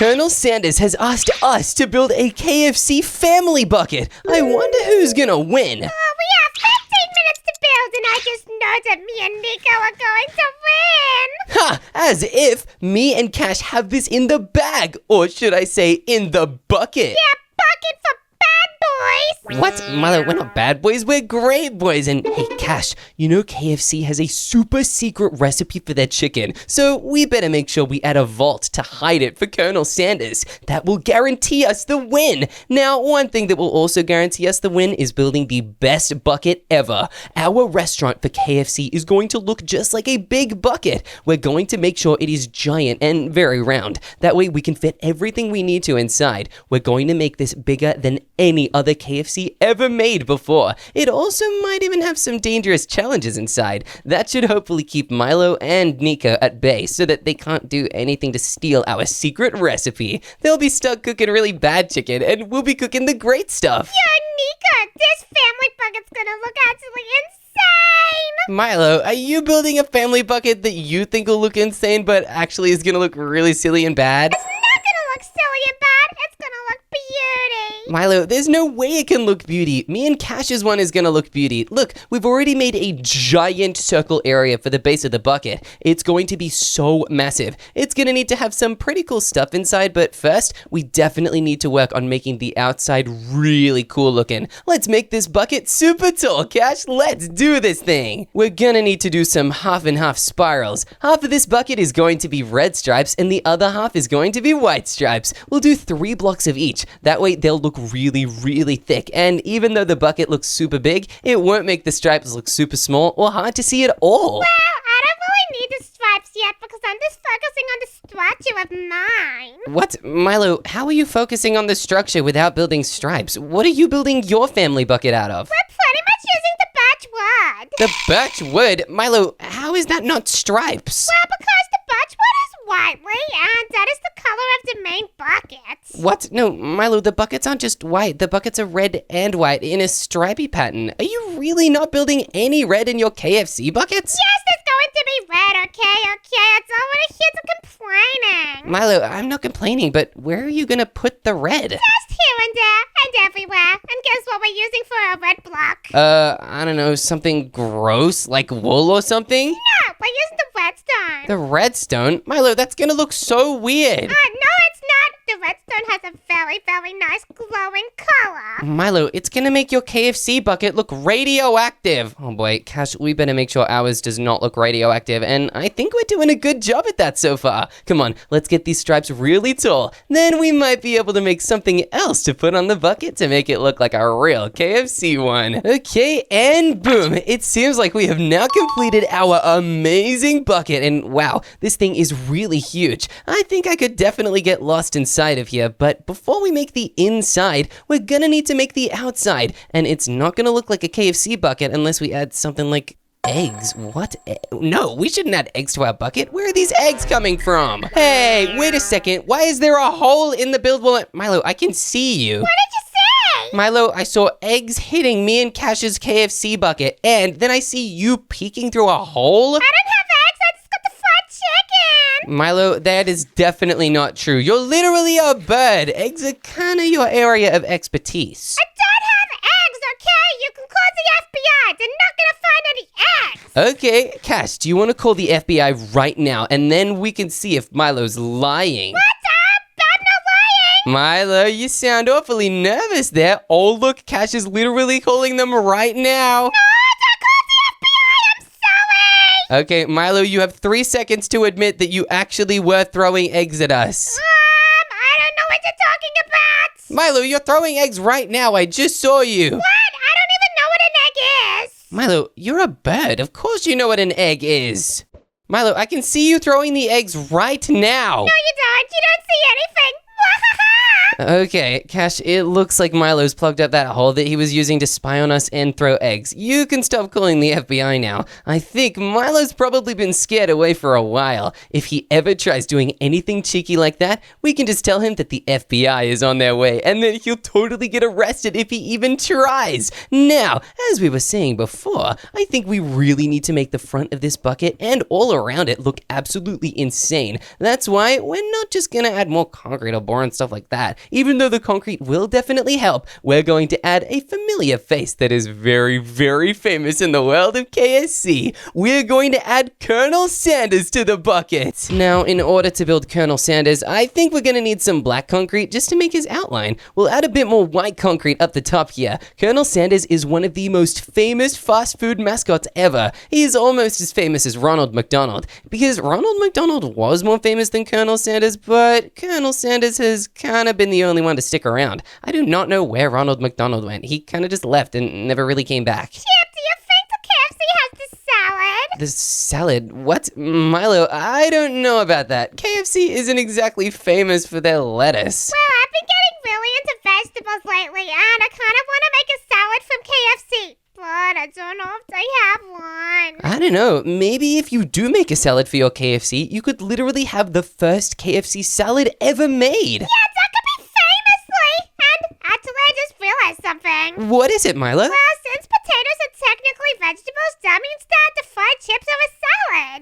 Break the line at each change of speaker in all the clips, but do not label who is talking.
Colonel Sanders has asked us to build a KFC family bucket. I wonder who's gonna win.
We have 15 minutes to build, and I just know that me and Nico are going to win.
Ha! As if me and Cash have this in the bag, or should I say in the bucket.
Yeah, bucket for bad boys.
What? Milo, we're not bad boys, we're great boys. And hey, Cash, you know KFC has a super secret recipe for their chicken, so we better make sure we add a vault to hide it for Colonel Sanders. That will guarantee us the win. Now, one thing that will also guarantee us the win is building the best bucket ever. Our restaurant for KFC is going to look just like a big bucket. We're going to make sure it is giant and very round. That way we can fit everything we need to inside. We're going to make this bigger than any other KFC ever made before. It also might even have some dangerous challenges inside. That should hopefully keep Milo and Nico at bay so that they can't do anything to steal our secret recipe. They'll be stuck cooking really bad chicken and we'll be cooking the great stuff.
Yo, Nico, this family bucket's gonna look absolutely insane.
Milo, are you building a family bucket that you think will look insane but actually is gonna look really silly and bad?
It's not gonna look silly and bad. It's gonna look beauty.
Milo, there's no way it can look beauty. Me and Cash's one is gonna look beauty. Look, we've already made a giant circle area for the base of the bucket. It's going to be so massive. It's gonna need to have some pretty cool stuff inside, but first, we definitely need to work on making the outside really cool looking. Let's make this bucket super tall, Cash. Let's do this thing. We're gonna need to do some half and half spirals. Half of this bucket is going to be red stripes, and the other half is going to be white stripes. We'll do 3 blocks of each. That way, they'll look really, really thick, and even though the bucket looks super big, it won't make the stripes look super small or hard to see at all.
Well, I don't really need the stripes yet because I'm just focusing on the structure of mine.
What? Milo, how are you focusing on the structure without building stripes? What are you building your family bucket out of?
We're pretty much using the birch wood.
The birch wood? Milo, how is that not stripes?
Well, because the birch wood is whitely, and that is the color of the main bucket.
What? No, Milo, the buckets aren't just white. The buckets are red and white in a stripy pattern. Are you really not building any red in your KFC buckets?
Yes, there's going to be red, okay? It's already here to complaining.
Milo, I'm not complaining, but where are you gonna put the red?
Just here and there and everywhere. And guess what we're using for our red block?
I don't know, something gross, like wool or something?
No, we're using the redstone.
The redstone? Milo, that's gonna look so weird.
No, it's not. The redstone has a very, very nice glowing color.
Milo, it's gonna make your KFC bucket look radioactive. Oh boy, Cash, we better make sure ours does not look radioactive, and I think we're doing a good job at that so far. Come on, let's get these stripes really tall. Then we might be able to make something else to put on the bucket to make it look like a real KFC one. Okay, and boom. It seems like we have now completed our amazing bucket, and wow, this thing is really huge. I think I could definitely get lost inside of here, but before we make the inside, we're gonna need to make the outside, and it's not gonna look like a KFC bucket unless we add something like eggs. What? No, we shouldn't add eggs to our bucket. Where are these eggs coming from? Hey, wait a second. Why is there a hole in the build wall? Milo, I can see you.
What did you say?
Milo, I saw eggs hitting me and Cash's KFC bucket, and then I see you peeking through a hole.
I don't have eggs. I just got the fried chicken.
Milo, that is definitely not true. You're literally a bird. Eggs are kind of your area of expertise.
I don't have eggs, okay? You can call the FBI. They're not gonna find any eggs.
Okay, Cash, do you want to call the FBI right now, and then we can see if Milo's lying?
What? I'm not lying.
Milo, you sound awfully nervous there. Oh, look, Cash is literally calling them right now.
No, don't call the FBI. I'm sorry.
Okay, Milo, you have 3 seconds to admit that you actually were throwing eggs at us.
I don't know what you're talking about.
Milo, you're throwing eggs right now. I just saw you.
What? I don't even know what an egg is.
Milo, you're a bird. Of course you know what an egg is. Milo, I can see you throwing the eggs right now.
No, you don't. You don't see anything.
Okay, Cash, it looks like Milo's plugged up that hole that he was using to spy on us and throw eggs. You can stop calling the FBI now. I think Milo's probably been scared away for a while. If he ever tries doing anything cheeky like that, we can just tell him that the FBI is on their way, and then he'll totally get arrested if he even tries. Now, as we were saying before, I think we really need to make the front of this bucket and all around it look absolutely insane. That's why we're not just gonna add more concrete or boring stuff like that. Even though the concrete will definitely help, we're going to add a familiar face that is very, very famous in the world of KFC. We're going to add Colonel Sanders to the bucket. Now, in order to build Colonel Sanders, I think we're gonna need some black concrete just to make his outline. We'll add a bit more white concrete up the top here. Colonel Sanders is one of the most famous fast food mascots ever. He is almost as famous as Ronald McDonald, because Ronald McDonald was more famous than Colonel Sanders, but Colonel Sanders has kind of been the only one to stick around. I do not know where Ronald McDonald went. He kind of just left and never really came back.
Chip, do you think the KFC has the salad?
The salad? What? Milo, I don't know about that. KFC isn't exactly famous for their lettuce.
Well, I've been getting really into vegetables lately, and I kind of want to make a salad from KFC. But I don't know if they have one.
I don't know. Maybe if you do make a salad for your KFC, you could literally have the first KFC salad ever made.
Yeah, that could be famously. And actually, I just realized something.
What is it, Milo?
Well, since potatoes are technically vegetables, that means that the fried chips are a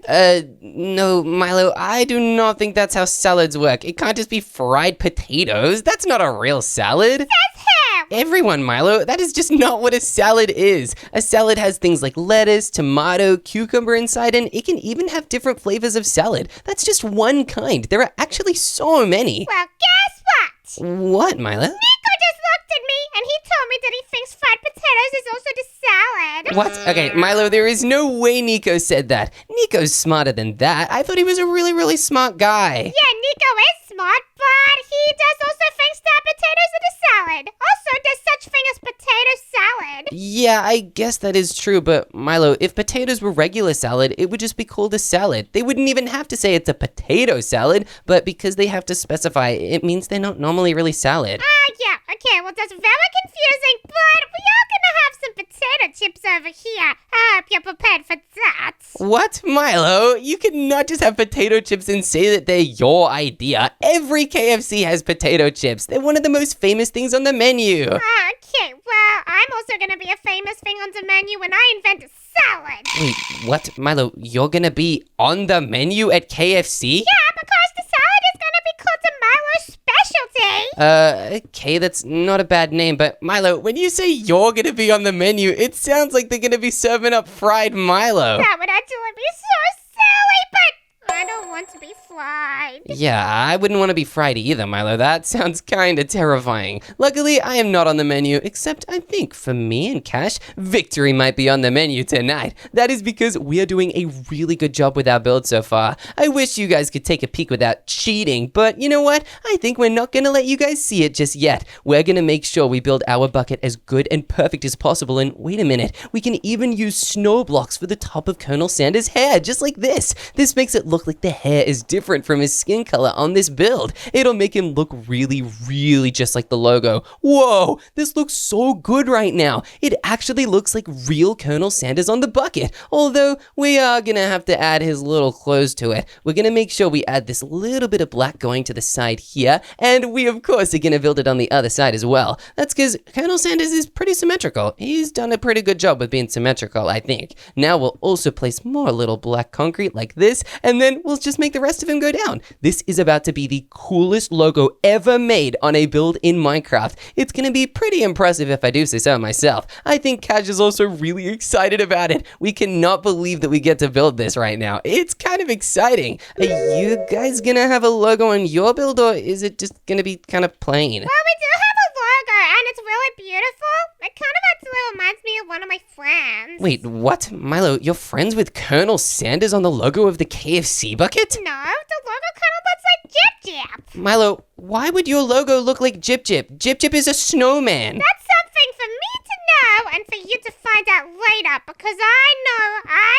salad.
No, Milo, I do not think that's how salads work. It can't just be fried potatoes. That's not a real salad.
That's him.
Everyone, Milo, that is just not what a salad is. A salad has things like lettuce, tomato, cucumber inside, and it can even have different flavors of salad. That's just one kind. There are actually so many.
Well, guess what?
What, Milo?
Nico just looked at me and he told me that he thinks fried potatoes is also the salad.
What? Okay, Milo, there is no way Nico said that. Nico's smarter than that. I thought he was a really, really smart guy.
Yeah, Nico is smart, but he does also think that potatoes are the salad. Also, there's such thing as potato salad.
Yeah, I guess that is true, but Milo, if potatoes were regular salad, it would just be called a salad. They wouldn't even have to say it's a potato salad, but because they have to specify, it means they're not normally really salad.
Yeah, okay, well that's very confusing, but we are gonna have some potato chips over here. I hope you're prepared for that.
What? Milo, you cannot just have potato chips and say that they're your idea. Every KFC has potato chips. They're one of the most famous things on the menu.
Okay, well, I'm also gonna be a famous thing on the menu when I invent a salad.
Wait, what? Milo, you're gonna be on the menu at KFC?
Yeah, because the salad is gonna be called the Milo specialty.
Okay, that's not a bad name, but Milo, when you say you're gonna be on the menu, it sounds like they're gonna be serving up fried Milo.
That would actually be so silly, but I don't want to be fried.
Yeah, I wouldn't want to be fried either, Milo. That sounds kinda terrifying. Luckily, I am not on the menu, except I think for me and Cash, victory might be on the menu tonight. That is because we are doing a really good job with our build so far. I wish you guys could take a peek without cheating, but you know what? I think we're not gonna let you guys see it just yet. We're gonna make sure we build our bucket as good and perfect as possible, and wait a minute, we can even use snow blocks for the top of Colonel Sanders' hair, just like this. This makes it look like the hair is different from his skin color on this build. It'll make him look really, really just like the logo. Whoa, this looks so good right now. It actually looks like real Colonel Sanders on the bucket, although we are gonna have to add his little clothes to it. We're gonna make sure we add this little bit of black going to the side here, and we of course are gonna build it on the other side as well. That's because Colonel Sanders is pretty symmetrical. He's done a pretty good job with being symmetrical, I think. Now we'll also place more little black concrete like this, and then we'll just make the rest of him go down. This is about to be the coolest logo ever made on a build in Minecraft. It's gonna be pretty impressive if I do say so myself. I think Cash is also really excited about it. We cannot believe that we get to build this right now. It's kind of exciting. Are you guys gonna have a logo on your build, or is it just gonna be kind of plain?
Well, we do have a logo, and it's really beautiful. It kind of actually reminds me of one of my friends.
Wait, what? Milo, you're friends with Colonel Sanders on the logo of the KFC bucket?
No, the logo kind of looks like Jip Jip.
Milo, why would your logo look like Jip Jip? Jip Jip is a snowman.
That's something for me to know and for you to find out later, because I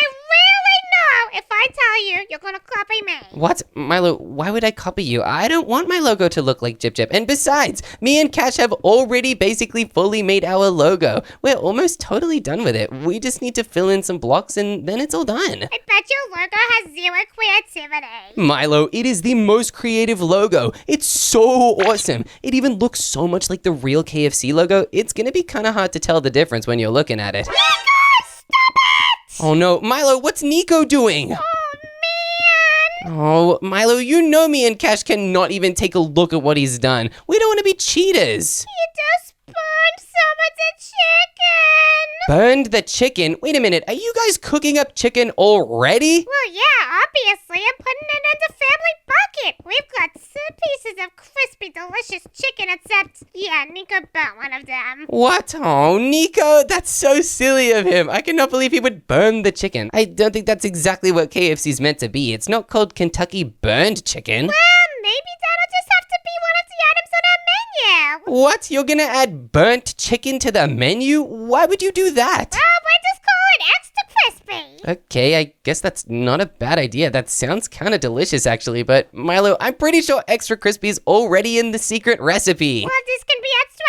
really No, if I tell you, you're gonna copy me.
What? Milo, why would I copy you? I don't want my logo to look like Chip Chip. And besides, me and Cash have already basically fully made our logo. We're almost totally done with it. We just need to fill in some blocks and then it's all done.
I bet your logo has zero creativity.
Milo, it is the most creative logo. It's so awesome. It even looks so much like the real KFC logo. It's gonna be kind of hard to tell the difference when you're looking at it.
Nico, stop it!
Oh no, Milo, what's Nico doing?
Oh, man.
Oh, Milo, you know me and Cash cannot even take a look at what he's done. We don't want to be cheaters.
You just burned some of the chicken.
Burned the chicken? Wait a minute, are you guys cooking up chicken already?
Well, yeah, obviously. I'm putting it in the family bucket. We've got 2 pieces of crispy, delicious chicken, except, yeah, Nico burnt one of them.
What? Oh, Nico, that's so silly of him. I cannot believe he would burn the chicken. I don't think that's exactly what KFC's meant to be. It's not called Kentucky Burned Chicken.
Well, maybe that'll just have to be one of the items on our menu.
What? You're gonna add burnt chicken to the menu? Why would you do that?
Well, we'll just call it extra crispy.
Okay, I guess that's not a bad idea. That sounds kind of delicious, actually. But Milo, I'm pretty sure extra crispy is already in the secret recipe.
Well, this can be extra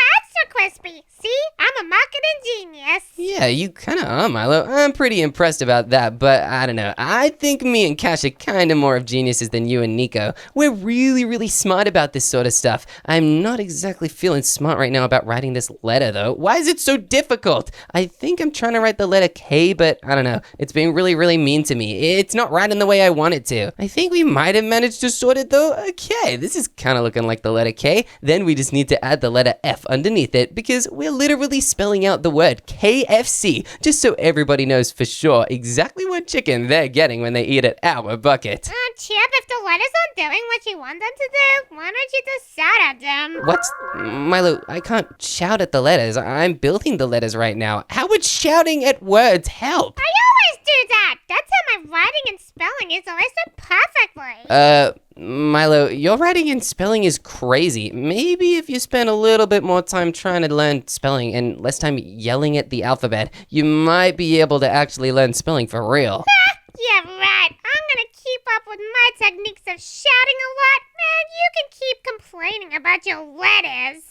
crispy. See? I'm a marketing genius.
Yeah, you kind of are, Milo. I'm pretty impressed about that, but I don't know. I think me and Cash are kind of more of geniuses than you and Nico. We're really, really smart about this sort of stuff. I'm not exactly feeling smart right now about writing this letter, though. Why is it so difficult? I think I'm trying to write the letter K, but I don't know. It's being really, really mean to me. It's not writing the way I want it to. I think we might have managed to sort it, though. Okay, this is kind of looking like the letter K. Then we just need to add the letter F underneath it, because we're literally spelling out the word KFC, just so everybody knows for sure exactly what chicken they're getting when they eat at our bucket.
Chip, if the letters aren't doing what you want them to do, why don't you just shout at them?
What? Milo, I can't shout at the letters. I'm building the letters right now. How would shouting at words help?
I always do that. That's how my writing and spelling is always done perfectly.
Milo, your writing and spelling is crazy. Maybe if you spend a little bit more time trying to learn spelling and less time yelling at the alphabet, you might be able to actually learn spelling for real.
Yeah, right. I'm gonna keep up with my techniques of shouting a lot, and you can keep complaining about your letters.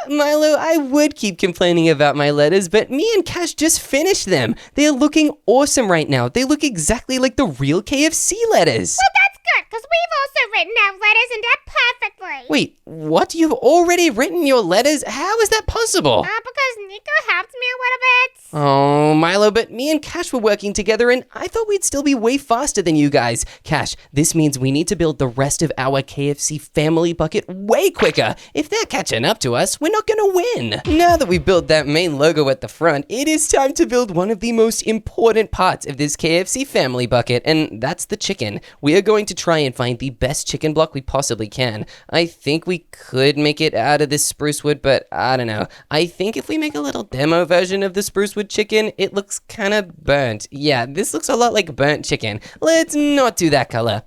Milo, I would keep complaining about my letters, but me and Cash just finished them. They're looking awesome right now. They look exactly like the real KFC letters.
Well, that's good, because we've also written our letters and they're perfectly.
Wait, what? You've already written your letters? How is that possible?
Because Nico helped me a little bit.
Oh, Milo, but me and Cash were working together and I thought we'd still be way faster than you guys. Cash, this means we need to build the rest of our KFC family bucket way quicker. If they're catching up to us, we're not gonna win. Now that we've built that main logo at the front, it is time to build one of the most important parts of this KFC family bucket, and that's the chicken. We are going to try and find the best chicken block we possibly can. I think we could make it out of this spruce wood, but I don't know. I think if we make a little demo version of the spruce wood chicken, it looks kind of burnt. Yeah, this looks a lot like burnt chicken. Let's not do that color.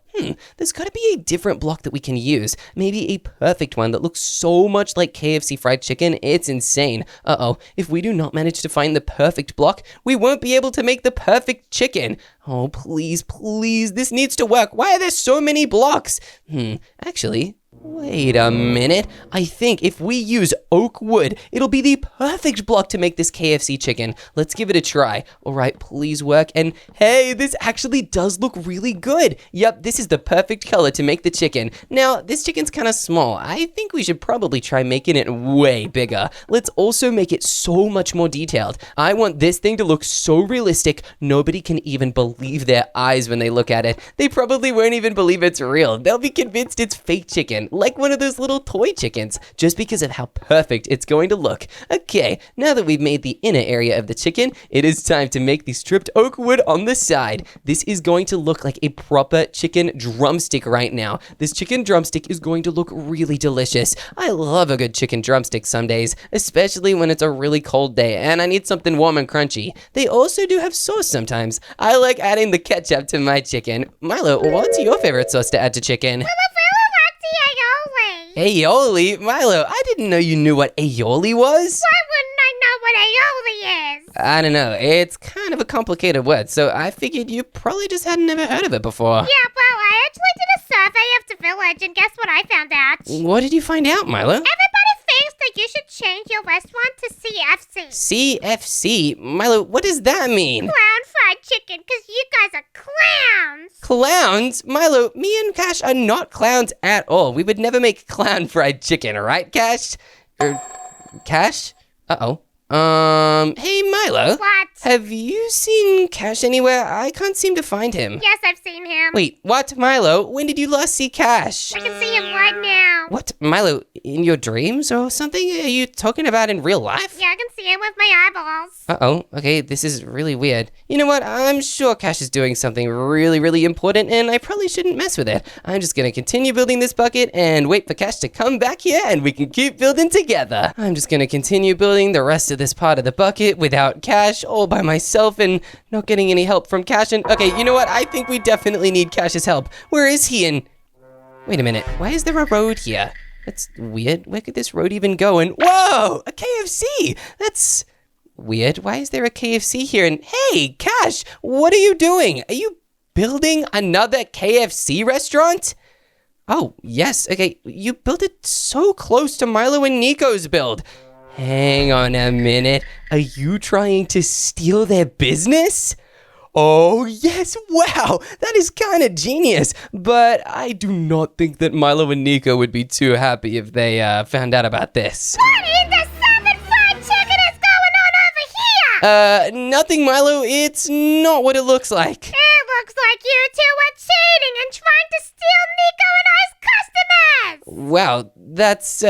There's gotta be a different block that we can use. Maybe a perfect one that looks so much like KFC fried chicken, it's insane. Uh-oh, if we do not manage to find the perfect block, we won't be able to make the perfect chicken. Oh, please, please, this needs to work. Why are there so many blocks? Actually, wait a minute. I think if we use oak wood, it'll be the perfect block to make this KFC chicken. Let's give it a try. All right, please work. And hey, this actually does look really good. Yep, this is the perfect color to make the chicken. Now, this chicken's kind of small. I think we should probably try making it way bigger. Let's also make it so much more detailed. I want this thing to look so realistic, nobody can even believe their eyes when they look at it. They probably won't even believe it's real. They'll be convinced it's fake chicken, like one of those little toy chickens, just because of how perfect it's going to look. Okay, now that we've made the inner area of the chicken, it is time to make the stripped oak wood on the side. This is going to look like a proper chicken drumstick right now. This chicken drumstick is going to look really delicious. I love a good chicken drumstick some days, especially when it's a really cold day and I need something warm and crunchy. They also do have sauce sometimes. I like adding the ketchup to my chicken. Milo, what's your favorite sauce to add to chicken?
Aioli.
Aioli? Milo, I didn't know you knew what aioli was.
Why wouldn't I know what aioli is?
I don't know. It's kind of a complicated word, so I figured you probably just hadn't never heard of it before.
Yeah, well, I actually did a survey of the village, and guess what I found out?
What did you find out, Milo?
Everybody thinks that you should change your restaurant to CFC.
CFC? Milo, what does that mean?
Clown fried chicken, because you guys are clowns.
Clowns? Milo, me and Cash are not clowns at all. We would never make clown fried chicken, right, Cash? Cash? Uh-oh. Hey, Milo.
What?
Have you seen Cash anywhere? I can't seem to find him.
Yes, I've seen him.
Wait, what, Milo? When did you last see Cash?
I can see him right now.
What, Milo? In your dreams or something? Are you talking about in real life?
Yeah, I can see him with my eyeballs.
Uh-oh, okay, this is really weird. You know what? I'm sure Cash is doing something really, really important, and I probably shouldn't mess with it. I'm just gonna continue building this bucket and wait for Cash to come back here, and we can keep building together. I'm just gonna continue building the rest of this part of the bucket without Cash, all by myself, and not getting any help from Cash. And okay, you know what? I think we definitely need Cash's help. Where is he? And wait a minute, why is there a road here? That's weird. Where could this road even go? And whoa, a KFC! That's weird. Why is there a KFC here? And hey, Cash, what are you doing? Are you building another KFC restaurant? Oh, yes. Okay, you built it so close to Milo and Nico's build. Hang on a minute. Are you trying to steal their business? Oh, yes. Wow. That is kind of genius. But I do not think that Milo and Nico would be too happy if they found out about this.
What in the seven fried chicken is going on over here?
Nothing, Milo. It's not what it looks like.
It looks like you two are cheating and trying to steal Nico and I's customers.
Wow, that's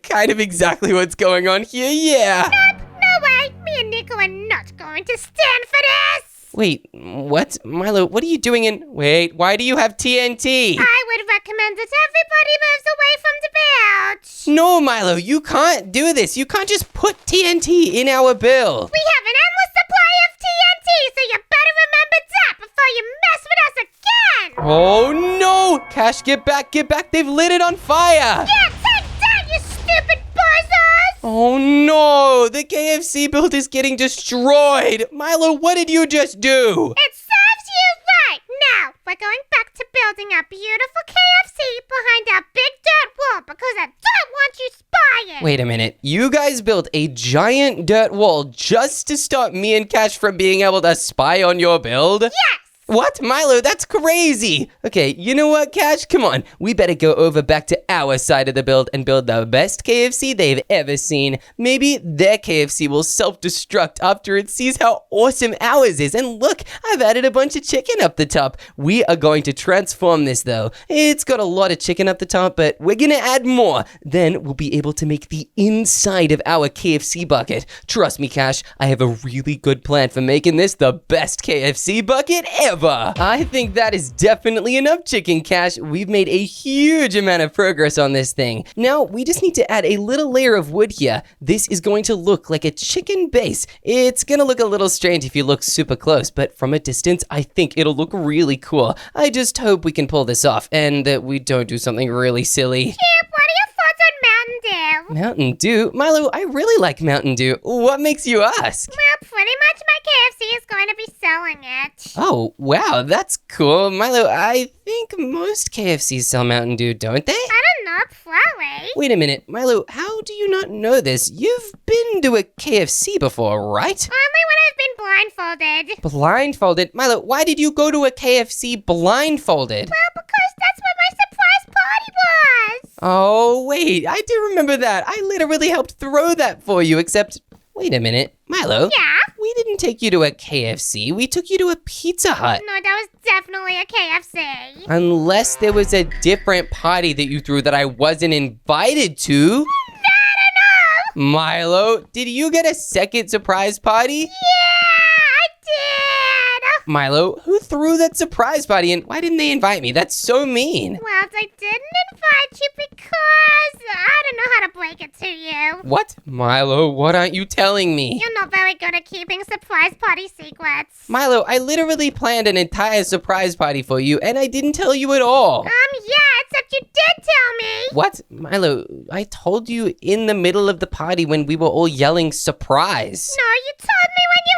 kind of exactly what's going on here, yeah.
Nope, no way. Me and Nico are not going to stand for this.
Wait, what? Milo, what are you doing in... Wait, why do you have TNT?
I would recommend that everybody moves away from the build.
No, Milo, you can't do this. You can't just put TNT in our build.
We have an endless supply of TNT, so you better remember that before you mess with us again.
Oh, no! Cash, get back, get back. They've lit it on fire.
Yeah, take that, you stupid boozers.
Oh, no! The KFC build is getting destroyed. Milo, what did you just do?
It serves you right. Now, we're going back to building our beautiful KFC behind our big dirt wall because I don't want you spying.
Wait a minute. You guys built a giant dirt wall just to stop me and Cash from being able to spy on your build?
Yes.
What? Milo, that's crazy. Okay, you know what, Cash? Come on. We better go over back to our side of the build and build the best KFC they've ever seen. Maybe their KFC will self-destruct after it sees how awesome ours is. And look, I've added a bunch of chicken up the top. We are going to transform this, though. It's got a lot of chicken up the top, but we're gonna add more. Then we'll be able to make the inside of our KFC bucket. Trust me, Cash, I have a really good plan for making this the best KFC bucket ever. I think that is definitely enough chicken, Cash. We've made a huge amount of progress on this thing. Now, we just need to add a little layer of wood here. This is going to look like a chicken base. It's gonna look a little strange if you look super close, but from a distance, I think it'll look really cool. I just hope we can pull this off and that we don't do something really silly.
Chip, what are your thoughts on Mountain Dew?
Mountain Dew? Milo, I really like Mountain Dew. What makes you ask?
Well, pretty much my KFC is going to be selling it.
Oh, wow, that's cool. Milo, I think most KFCs sell Mountain Dew, don't they?
I don't know, probably.
Wait a minute, Milo, how do you not know this? You've been to a KFC before, right?
Only when I've been blindfolded.
Blindfolded? Milo, why did you go to a KFC blindfolded?
Well, because that's what my surprise party was.
Oh, wait, I do remember that. I literally helped throw that for you, except... Wait a minute, Milo.
Yeah?
We didn't take you to a KFC. We took you to a Pizza Hut.
No, that was definitely a KFC.
Unless there was a different party that you threw that I wasn't invited to.
Not enough!
Milo, did you get a second surprise party?
Yeah, I did!
Milo, who threw that surprise party and why didn't they invite me? That's so mean.
Well, I didn't invite you because I don't know how to break it to you.
What? Milo, what aren't you telling me?
You're not very good at keeping surprise party secrets.
Milo, I literally planned an entire surprise party for you and I didn't tell you at all.
Yeah, except you did tell me.
What? Milo, I told you in the middle of the party when we were all yelling surprise.
No, you told me when you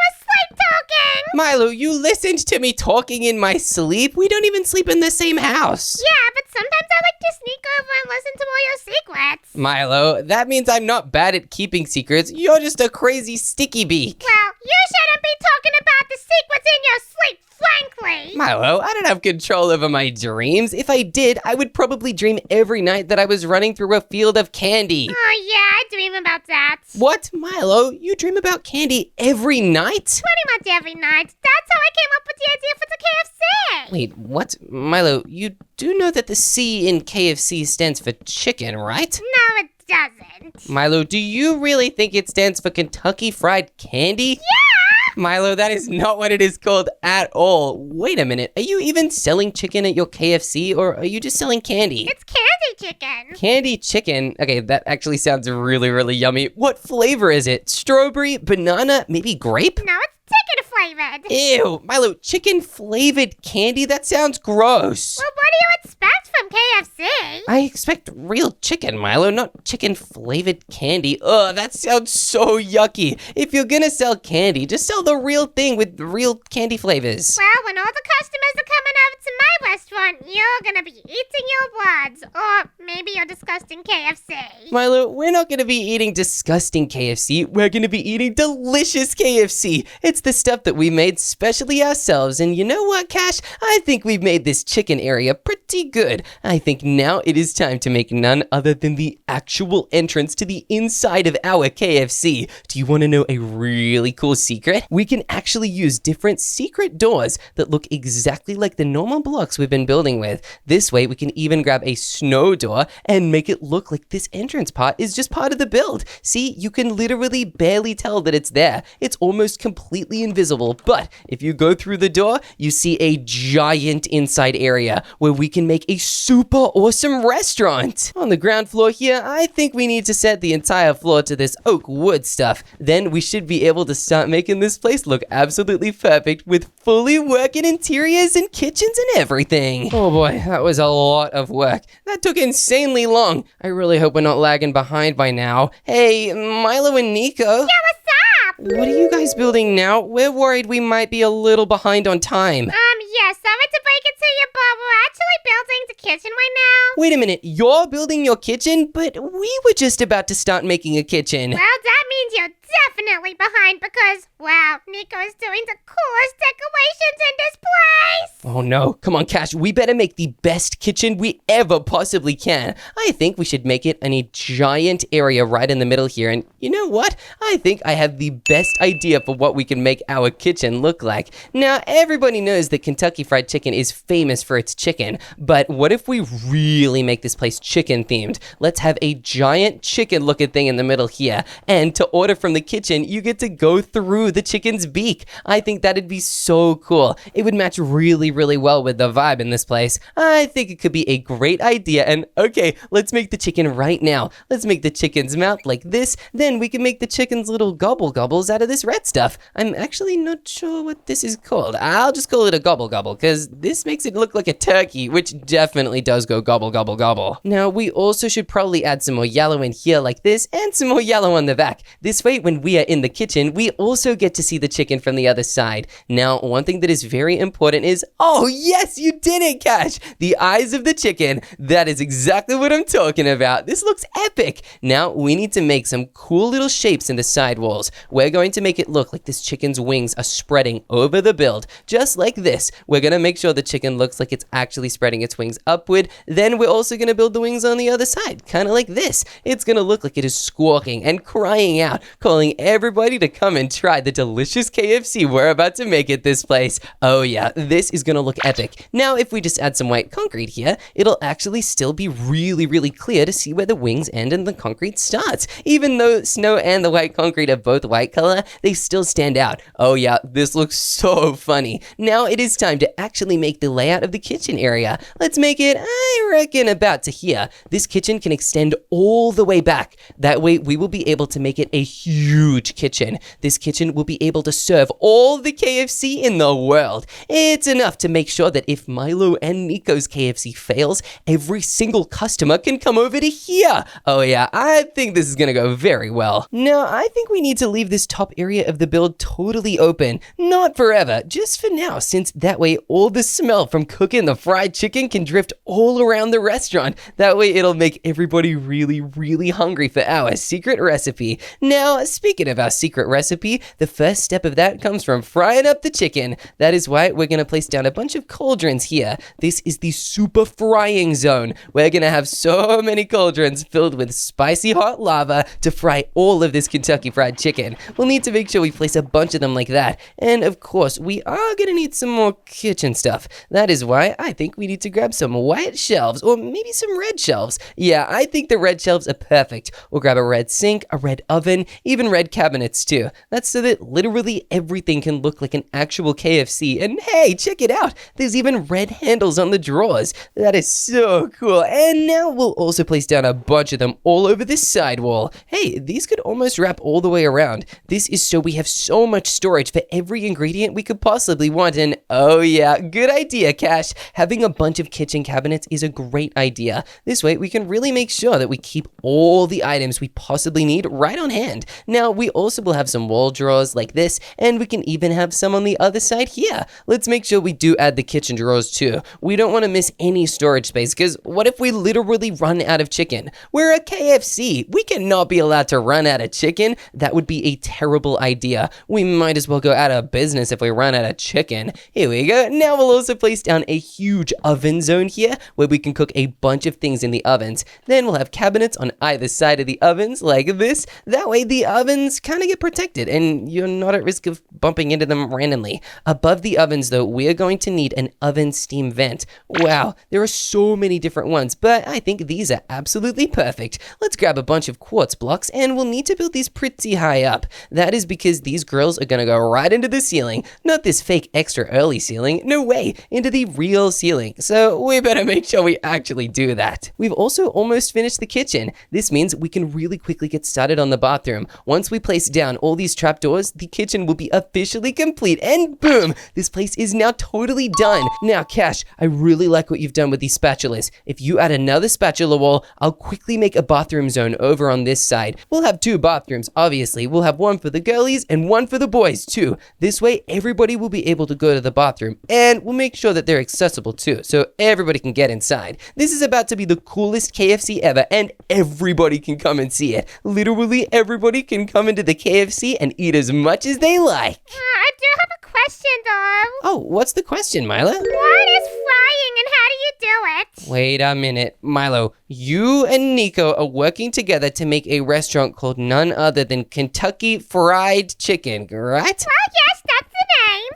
Milo, you listened to me talking in my sleep. We don't even sleep in the same house.
Yeah, but sometimes I like to sneak over and listen to all your secrets.
Milo, that means I'm not bad at keeping secrets. You're just a crazy sticky beak.
Well, you shouldn't be talking about the secrets in your sleep, frankly.
Milo, I don't have control over my dreams. If I did, I would probably dream every night that I was running through a field of candy.
Oh, yeah, I dream about that.
What? Milo, you dream about candy every night?
Pretty much every night. That's how I came up with the idea for the KFC.
Wait, what? Milo, you do know that the C in KFC stands for chicken, right?
No, it doesn't.
Milo, do you really think it stands for Kentucky Fried Candy?
Yeah!
Milo, that is not what it is called at all. Wait a minute, are you even selling chicken at your KFC, or are you just selling candy?
It's candy chicken.
Candy chicken? Okay, that actually sounds really, really yummy. What flavor is it? Strawberry, banana, maybe grape?
No, it's chicken flavored.
Ew, Milo, chicken flavored candy? That sounds gross.
Well, what do you expect from KFC?
I expect real chicken, Milo, not chicken flavored candy. Ugh, that sounds so yucky. If you're gonna sell candy, just sell the real thing with real candy flavors.
Well, when all the customers are coming over to my restaurant, you're gonna be eating your words. Or maybe your disgusting KFC.
Milo, we're not gonna be eating disgusting KFC. We're gonna be eating delicious KFC. It's the stuff that we made specially ourselves. And you know what, Cash? I think we've made this chicken area pretty good. I think now it is time to make none other than the actual entrance to the inside of our KFC. Do you want to know a really cool secret? We can actually use different secret doors that look exactly like the normal blocks we've been building with. This way, we can even grab a snow door and make it look like this entrance part is just part of the build. See, you can literally barely tell that it's there. It's almost completely invisible, but if you go through the door, you see a giant inside area where we can make a super awesome restaurant. On the ground floor here, I think we need to set the entire floor to this oak wood stuff. Then we should be able to start making this place look absolutely perfect with fully working interiors and kitchens and everything. Oh boy, that was a lot of work. That took insanely long. I really hope we're not lagging behind by now. Hey, Milo and Nico.
Yeah, what's up?
What are you guys building now? We're worried we might be a little behind on time.
Yeah, sorry to break it to you, but we're actually building the kitchen right now.
Wait a minute, you're building your kitchen? But we were just about to start making a kitchen.
Well, that means you're definitely behind because, wow, Nico is doing the coolest decorations in this place.
Oh no, come on Cash, we better make the best kitchen we ever possibly can. I think we should make it in a giant area right in the middle here, and you know what? I think I have the best idea for what we can make our kitchen look like. Now, everybody knows that Kentucky Fried Chicken is famous for its chicken, but what if we really make this place chicken themed? Let's have a giant chicken looking thing in the middle here, and to order from the kitchen, you get to go through the chicken's beak. I think that'd be so cool. It would match really, really well with the vibe in this place. I think it could be a great idea, and okay, let's make the chicken right now. Let's make the chicken's mouth like this, then we can make the chicken's little gobble gobbles out of this red stuff. I'm actually not sure what this is called. I'll just call it a gobble gobble, because this makes it look like a turkey, which definitely does go gobble gobble gobble. Now, we also should probably add some more yellow in here like this, and some more yellow on the back. This way, when we are in the kitchen, we also get to see the chicken from the other side. Now, one thing that is very important is, oh yes, you did it, Cash! The eyes of the chicken. That is exactly what I'm talking about. This looks epic. Now, we need to make some cool little shapes in the side walls. We're going to make it look like this chicken's wings are spreading over the build, just like this. We're gonna make sure the chicken looks like it's actually spreading its wings upward. Then we're also gonna build the wings on the other side, kind of like this. It's gonna look like it is squawking and crying out, calling everybody to come and try the delicious KFC we're about to make at this place. Oh yeah, this is gonna look epic. Now, if we just add some white concrete here, it'll actually still be really, really clear to see where the wings end and the concrete starts. Even though snow and the white concrete are both white color, they still stand out. Oh yeah, this looks so funny. Now it is time to actually make the layout of the kitchen area. Let's make it, I reckon, about to here. This kitchen can extend all the way back. That way we will be able to make it a huge huge kitchen. This kitchen will be able to serve all the KFC in the world. It's enough to make sure that if Milo and Nico's KFC fails, every single customer can come over to here. Oh yeah, I think this is gonna go very well. Now, I think we need to leave this top area of the build totally open. Not forever, just for now, since that way all the smell from cooking the fried chicken can drift all around the restaurant. That way it'll make everybody really, really hungry for our secret recipe. Now, speaking of our secret recipe, the first step of that comes from frying up the chicken. That is why we're gonna place down a bunch of cauldrons here. This is the super frying zone. We're gonna have so many cauldrons filled with spicy hot lava to fry all of this Kentucky Fried Chicken. We'll need to make sure we place a bunch of them like that. And of course, we are gonna need some more kitchen stuff. That is why I think we need to grab some white shelves, or maybe some red shelves. Yeah, I think the red shelves are perfect. We'll grab a red sink, a red oven, even red cabinets too. That's so that literally everything can look like an actual KFC. And hey, check it out! There's even red handles on the drawers. That is so cool. And now we'll also place down a bunch of them all over this side wall. Hey, these could almost wrap all the way around. This is so we have so much storage for every ingredient we could possibly want. And oh yeah, good idea, Cash. Having a bunch of kitchen cabinets is a great idea. This way we can really make sure that we keep all the items we possibly need right on hand. Now, we also will have some wall drawers like this, and we can even have some on the other side here. Let's make sure we do add the kitchen drawers too. We don't want to miss any storage space, because what if we literally run out of chicken? We're a KFC. We cannot be allowed to run out of chicken. That would be a terrible idea. We might as well go out of business if we run out of chicken. Here we go. Now we'll also place down a huge oven zone here where we can cook a bunch of things in the ovens. Then we'll have cabinets on either side of the ovens like this. That way the ovens kind of get protected and you're not at risk of bumping into them randomly. Above the ovens though, we're going to need an oven steam vent. Wow, there are so many different ones, but I think these are absolutely perfect. Let's grab a bunch of quartz blocks and we'll need to build these pretty high up. That is because these grills are gonna go right into the ceiling, not this fake extra early ceiling, no way, into the real ceiling. So we better make sure we actually do that. We've also almost finished the kitchen. This means we can really quickly get started on the bathroom. Once we place down all these trapdoors, the kitchen will be officially complete and boom, this place is now totally done. Now Cash, I really like what you've done with these spatulas. If you add another spatula wall, I'll quickly make a bathroom zone over on this side. We'll have two bathrooms, obviously. We'll have one for the girlies and one for the boys too. This way, everybody will be able to go to the bathroom and we'll make sure that they're accessible too, so everybody can get inside. This is about to be the coolest KFC ever and everybody can come and see it. Literally everybody can come into the KFC and eat as much as they like.
I do have a question though.
Oh, what's the question, Milo?
What is frying and how do you do it?
Wait a minute, Milo. You and Nico are working together to make a restaurant called none other than Kentucky Fried Chicken, right?
Well, yes, that's the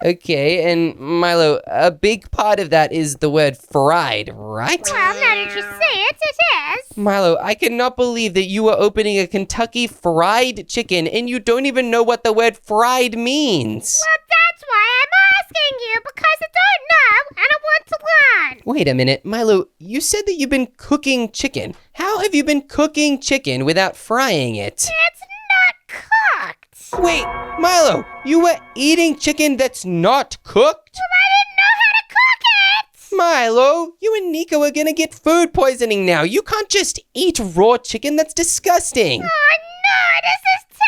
name.
Okay, and Milo, a big part of that is the word fried, right?
Well, now that you say it, it is.
Milo, I cannot believe that you are opening a Kentucky Fried Chicken and you don't even know what the word fried means.
Well, that's why I'm asking you, because I don't know and I want to learn.
Wait a minute, Milo, you said that you've been cooking chicken. How have you been cooking chicken without frying it?
It's not cooked.
Wait, Milo, you were eating chicken that's not cooked?
Well, I didn't know how to cook it.
Milo, you and Nico are gonna get food poisoning now. You can't just eat raw chicken, that's disgusting.
Oh no, this is terrible.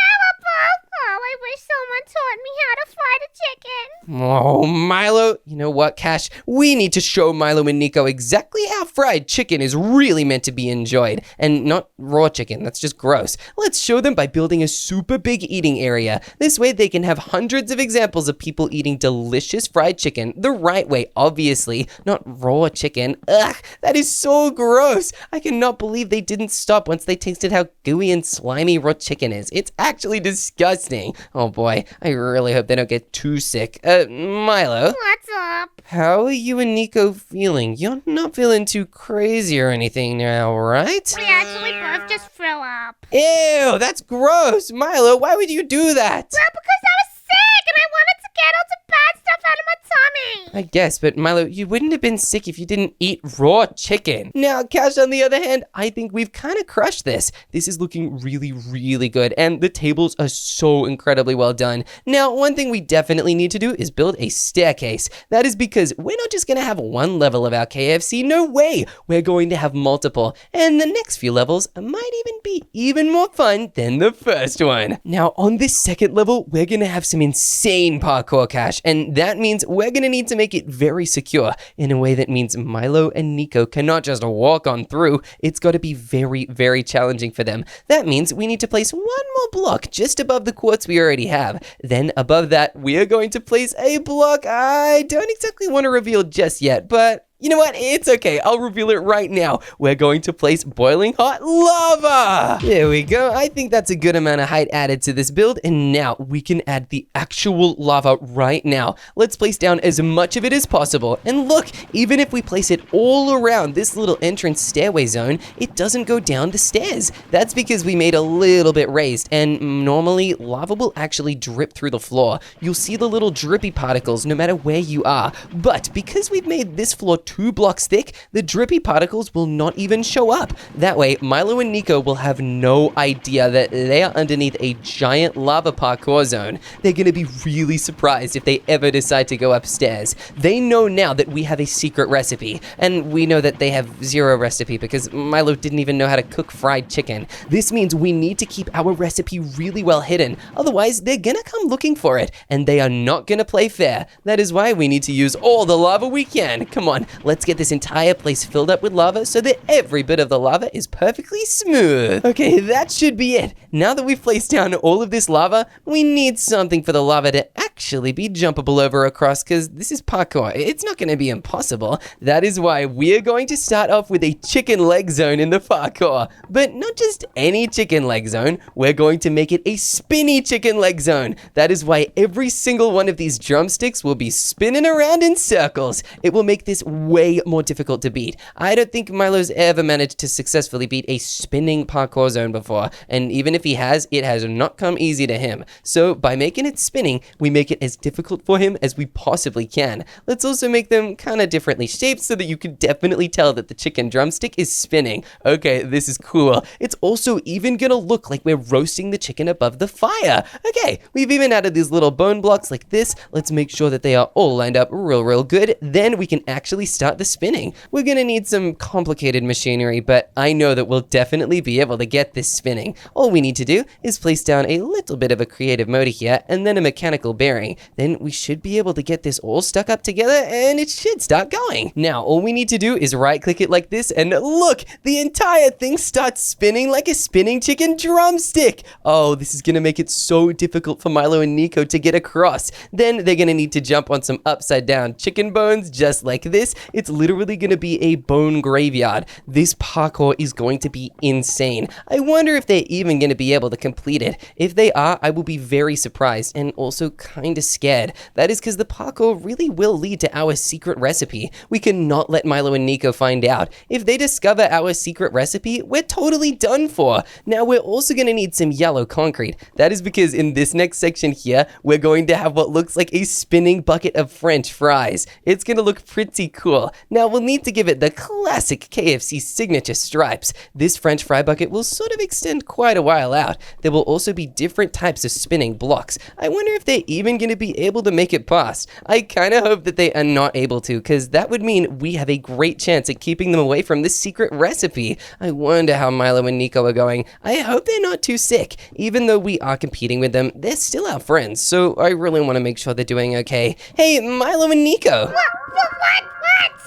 Oh, I wish someone taught me how to fry the chicken.
Oh, Milo, you know what, Cash? We need to show Milo and Nico exactly how fried chicken is really meant to be enjoyed. And not raw chicken, that's just gross. Let's show them by building a super big eating area. This way they can have hundreds of examples of people eating delicious fried chicken the right way, obviously, not raw chicken. Ugh, that is so gross. I cannot believe they didn't stop once they tasted how gooey and slimy raw chicken is. It's actually disgusting. Oh boy, I really hope they don't get too sick. Milo?
What's up?
How are you and Nico feeling? You're not feeling too crazy or anything now, right?
We actually both just threw up.
Ew, that's gross. Milo, why would you do that?
Well, because I was sick and I wanted to get all the bad stuff out of my tummy me.
I guess, but Milo, you wouldn't have been sick if you didn't eat raw chicken. Now, Cash, on the other hand, I think we've kind of crushed this. This is looking really, really good, and the tables are so incredibly well done. Now, one thing we definitely need to do is build a staircase. That is because we're not just going to have one level of our KFC. No way. We're going to have multiple, and the next few levels might even be even more fun than the first one. Now, on this second level, we're going to have some insane parkour, Cash, and that means we're going to need to make it very secure in a way that means Milo and Nico cannot just walk on through. It's got to be very, very challenging for them. That means we need to place one more block just above the quartz we already have. Then above that, we are going to place a block I don't exactly want to reveal just yet, but you know what? It's okay. I'll reveal it right now. We're going to place boiling hot lava. There we go. I think that's a good amount of height added to this build. And now we can add the actual lava right now. Let's place down as much of it as possible. And look, even if we place it all around this little entrance stairway zone, it doesn't go down the stairs. That's because we made a little bit raised. And normally lava will actually drip through the floor. You'll see the little drippy particles no matter where you are. But because we've made this floor 2 blocks thick, the drippy particles will not even show up. That way, Milo and Nico will have no idea that they are underneath a giant lava parkour zone. They're going to be really surprised if they ever decide to go upstairs. They know now that we have a secret recipe, and we know that they have 0 recipe because Milo didn't even know how to cook fried chicken. This means we need to keep our recipe really well hidden, otherwise they're gonna come looking for it, and they are not gonna play fair. That is why we need to use all the lava we can. Come on, let's get this entire place filled up with lava so that every bit of the lava is perfectly smooth. Okay, that should be it. Now that we've placed down all of this lava, we need something for the lava to actually be jumpable over across, because this is parkour. It's not going to be impossible. That is why we are going to start off with a chicken leg zone in the parkour. But not just any chicken leg zone. We're going to make it a spinny chicken leg zone. That is why every single one of these drumsticks will be spinning around in circles. It will make this way more difficult to beat. I don't think Milo's ever managed to successfully beat a spinning parkour zone before, and even if he has, it has not come easy to him. So by making it spinning, we make it as difficult for him as we possibly can. Let's also make them kind of differently shaped so that you can definitely tell that the chicken drumstick is spinning. Okay, this is cool. It's also even gonna look like we're roasting the chicken above the fire. Okay, we've even added these little bone blocks like this. Let's make sure that they are all lined up real good. Then we can actually start the spinning. We're gonna need some complicated machinery, but I know that we'll definitely be able to get this spinning. All we need to do is place down a little bit of a creative motor here and then a mechanical bearing. Then we should be able to get this all stuck up together and it should start going. Now, all we need to do is right click it like this and look, the entire thing starts spinning like a spinning chicken drumstick. Oh, this is gonna make it so difficult for Milo and Nico to get across. Then they're gonna need to jump on some upside down chicken bones just like this. It's literally gonna be a bone graveyard. This parkour is going to be insane. I wonder if they're even gonna be able to complete it. If they are, I will be very surprised and also kind of scared. That is because the parkour really will lead to our secret recipe. We cannot let Milo and Nico find out. If they discover our secret recipe, we're totally done for. Now we're also gonna need some yellow concrete. That is because in this next section here, we're going to have what looks like a spinning bucket of French fries. It's gonna look pretty cool. Now we'll need to give it the classic KFC signature stripes. This French fry bucket will sort of extend quite a while out. There will also be different types of spinning blocks. I wonder if they're even going to be able to make it past. I kind of hope that they are not able to, because that would mean we have a great chance at keeping them away from this secret recipe. I wonder how Milo and Nico are going. I hope they're not too sick. Even though we are competing with them, they're still our friends, so I really want to make sure they're doing okay. Hey, Milo and Nico!
What?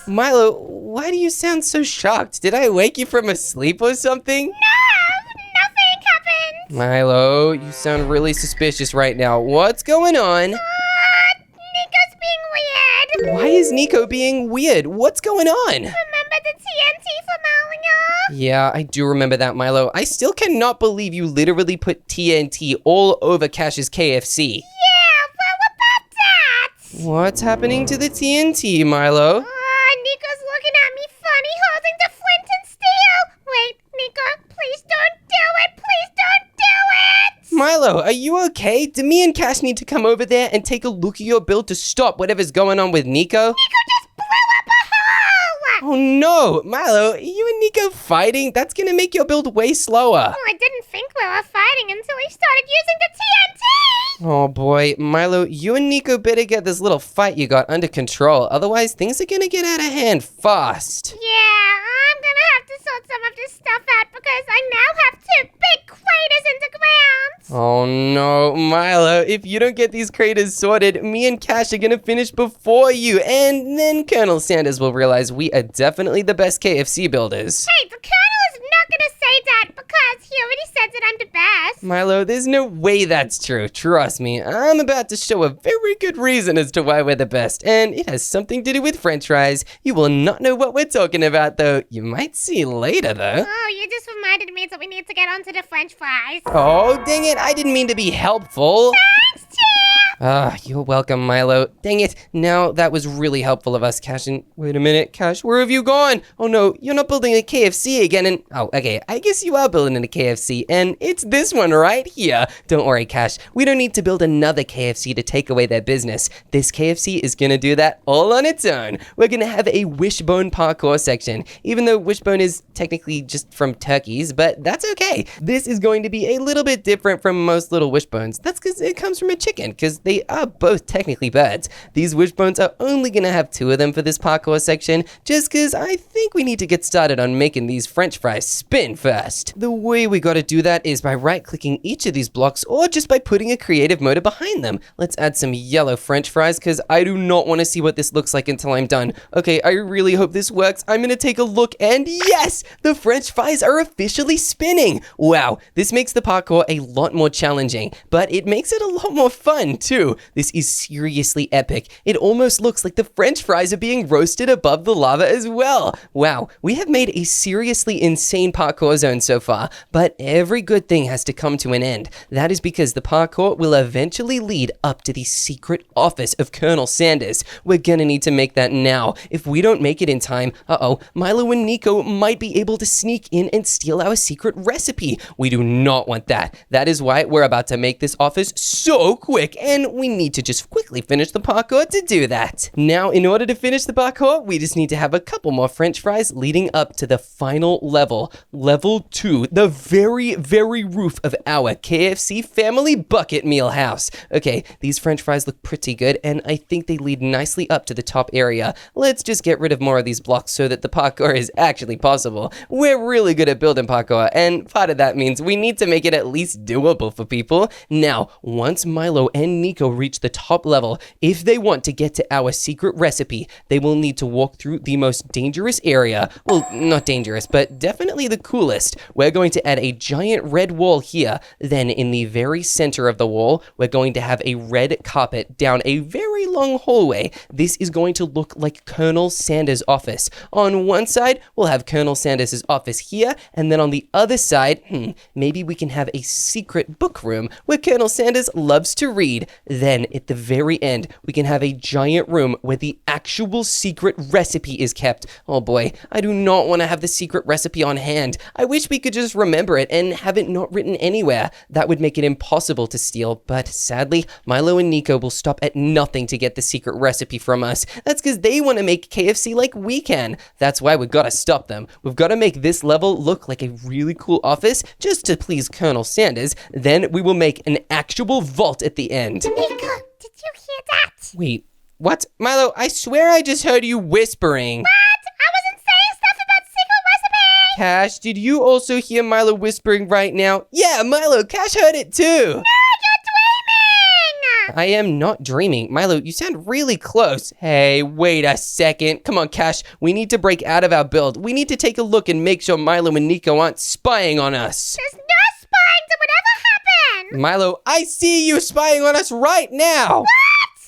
Milo, why do you sound so shocked? Did I wake you from a sleep or something?
No, nothing happened.
Milo, you sound really suspicious right now. What's going on?
Nico's being weird.
Why is Nico being weird? What's going on?
Remember the TNT from earlier?
Yeah, I do remember that, Milo. I still cannot believe you literally put TNT all over Cash's KFC.
Yeah, well, about that.
What's happening to the TNT, Milo?
Nico's looking at me funny holding the flint and steel. Wait, Nico, please don't do it. Please don't do it.
Milo, are you okay? Do me and Cash need to come over there and take a look at your build to stop whatever's going on with Nico?
Nico just blew up a hole!
Oh no, Milo, are you and Nico fighting? That's gonna make your build way slower.
Oh, I didn't think we were fighting until he started using the TNT!
Oh boy, Milo, you and Nico better get this little fight you got under control. Otherwise, things are gonna get out of hand fast.
Yeah, I'm gonna have to sort some of this stuff out because I now have 2 big craters in the ground.
Oh no, Milo, if you don't get these craters sorted, me and Cash are gonna finish before you, and then Colonel Sanders will realize we are definitely the best KFC builders.
Hey, the Colonel is not gonna say that because he already said that I'm the best.
Milo, there's no way that's true. Trust me, I'm about to show a very good reason as to why we're the best, and it has something to do with French fries. You will not know what we're talking about, though. You might see later, though.
Oh, you just reminded me that we need to get onto the French fries.
Oh, dang it, I didn't mean to be helpful.
Thanks, Chip!
You're welcome, Milo. Dang it, now that was really helpful of us, Cash. And wait a minute, Cash, where have you gone? Oh no, you're not building a KFC again, and oh, okay, I guess you are building a KFC, and it's this one right here. Don't worry, Cash, we don't need to build another KFC to take away their business. This KFC is gonna do that all on its own. We're gonna have a wishbone parkour section, even though wishbone is technically just from turkeys, but that's okay. This is going to be a little bit different from most little wishbones. That's because it comes from a chicken, because they are both technically birds. These wishbones are only gonna have 2 of them for this parkour section, just because I think we need to get started on making these French fries spin first. The way we gotta do that is by right-clicking each of these blocks, or just by putting a creative motor behind them. Let's add some yellow French fries, because I do not want to see what this looks like until I'm done. Okay, I really hope this works. I'm gonna take a look, and yes! The French fries are officially spinning! Wow, this makes the parkour a lot more challenging, but it makes it a lot more fun, too. This is seriously epic. It almost looks like the French fries are being roasted above the lava as well. Wow, we have made a seriously insane parkour zone so far, but every good thing has to come to an end. That is because the parkour will eventually lead up to the secret office of Colonel Sanders. We're gonna need to make that now. If we don't make it in time, Milo and Nico might be able to sneak in and steal our secret recipe. We do not want that. That is why we're about to make this office so quick, and we need to just quickly finish the parkour to do that. Now, in order to finish the parkour, we just need to have a couple more French fries leading up to the final level. Level 2, the very, very roof of our KFC family bucket meal house. Okay, these French fries look pretty good, and I think they lead nicely up to the top area. Let's just get rid of more of these blocks so that the parkour is actually possible. We're really good at building parkour, and part of that means we need to make it at least doable for people. Now, once Milo and Nico reach the top level, if they want to get to our secret recipe, they will need to walk through the most dangerous area. Well, not dangerous, but definitely the coolest. We're going to add a giant red wall here. Then in the very center of the wall, we're going to have a red carpet down a very long hallway. This is going to look like Colonel Sanders' office. On one side, we'll have Colonel Sanders' office here, and then on the other side, maybe we can have a secret book room where Colonel Sanders loves to read. Then at the very end, we can have a giant room where the actual secret recipe is kept. Oh boy, I do not want to have the secret recipe on hand. I wish we could just remember it and have it not written anywhere. That would make it impossible to steal, but sadly, Milo and Nico will stop at nothing to get the secret recipe from us. That's because they want to make KFC like we can. That's why we've got to stop them. We've got to make this level look like a really cool office just to please Colonel Sanders. Then we will make an actual vault at the end.
Nico, did you hear that?
Wait, what? Milo, I swear I just heard you whispering.
What? I wasn't saying stuff about secret recipe!
Cash, did you also hear Milo whispering right now? Yeah, Milo, Cash heard it too.
No, you're dreaming!
I am not dreaming. Milo, you sound really close. Hey, wait a second. Come on, Cash. We need to break out of our build. We need to take a look and make sure Milo and Nico aren't spying on us.
There's no spying to whatever happened!
Milo, I see you spying on us right now.
What?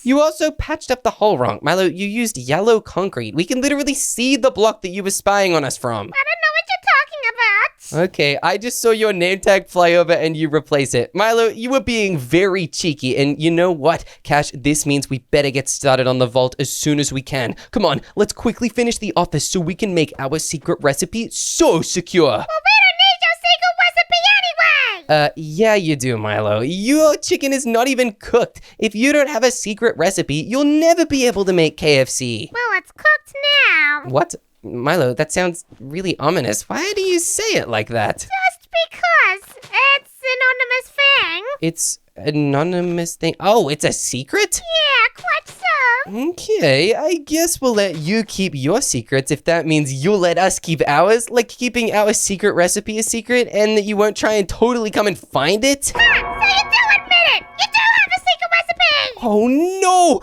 You also patched up the hole wrong. Milo, you used yellow concrete. We can literally see the block that you were spying on us from.
I don't know what you're talking about.
Okay, I just saw your name tag fly over and you replace it. Milo, you were being very cheeky, and you know what? Cash, this means we better get started on the vault as soon as we can. Come on, let's quickly finish the office so we can make our secret recipe so secure.
Well, we don't need your secret recipe anyway!
Yeah, you do, Milo. Your chicken is not even cooked. If you don't have a secret recipe, you'll never be able to make KFC.
Well, it's cooked now.
What? Milo, that sounds really ominous. Why do you say it like that?
Just because. It's anonymous thing.
It's anonymous thing. Oh, it's a secret?
Yeah, quite so.
Okay, I guess we'll let you keep your secrets if that means you'll let us keep ours, like keeping our secret recipe a secret and that you won't try and totally come and find it.
So you do admit it. You do have a secret recipe.
Oh no!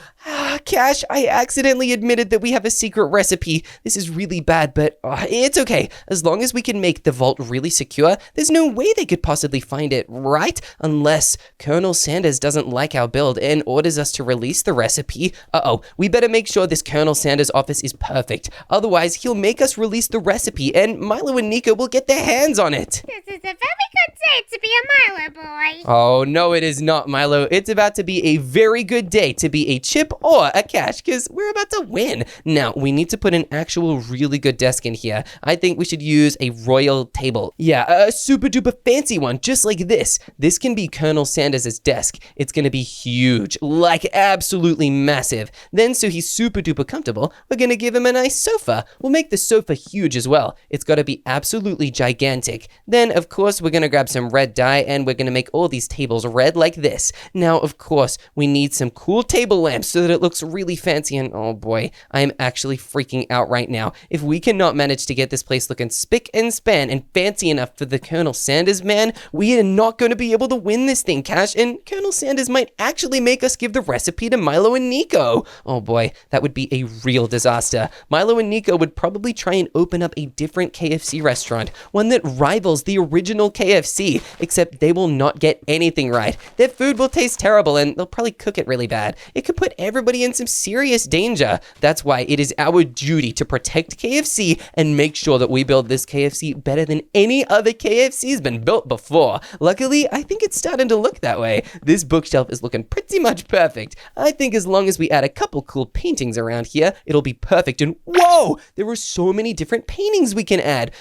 Cash, I accidentally admitted that we have a secret recipe. This is really bad, but it's okay. As long as we can make the vault really secure, there's no way they could possibly find it, right? Unless Colonel Sanders doesn't like our build and orders us to release the recipe. Uh-oh, we better make sure this Colonel Sanders office is perfect. Otherwise, he'll make us release the recipe and Milo and Nico will get their hands on it.
This is a very good day to be a Milo boy.
Oh, no, it is not, Milo. It's about to be a very good day to be a Chip or a Cash, because we're about to win. Now, we need to put an actual really good desk in here. I think we should use a royal table. Yeah, a super duper fancy one, just like this. This can be Colonel Sanders' desk. It's gonna be huge, like absolutely massive. Then, so he's super duper comfortable, we're gonna give him a nice sofa. We'll make the sofa huge as well. It's gotta be absolutely gigantic. Then, of course, we're gonna grab some red dye and we're gonna make all these tables red like this. Now, of course, we need some cool table lamps so that it looks really fancy, and oh boy, I am actually freaking out right now. If we cannot manage to get this place looking spick and span and fancy enough for the Colonel Sanders man, we are not going to be able to win this thing, Cash, and Colonel Sanders might actually make us give the recipe to Milo and Nico. Oh boy, that would be a real disaster. Milo and Nico would probably try and open up a different KFC restaurant, one that rivals the original KFC, except they will not get anything right. Their food will taste terrible and they'll probably cook it really bad. It could put everybody in some serious danger. That's why it is our duty to protect KFC and make sure that we build this KFC better than any other KFC's been built before. Luckily, I think it's starting to look that way. This bookshelf is looking pretty much perfect. I think as long as we add a couple cool paintings around here, it'll be perfect. And whoa, there are so many different paintings we can add.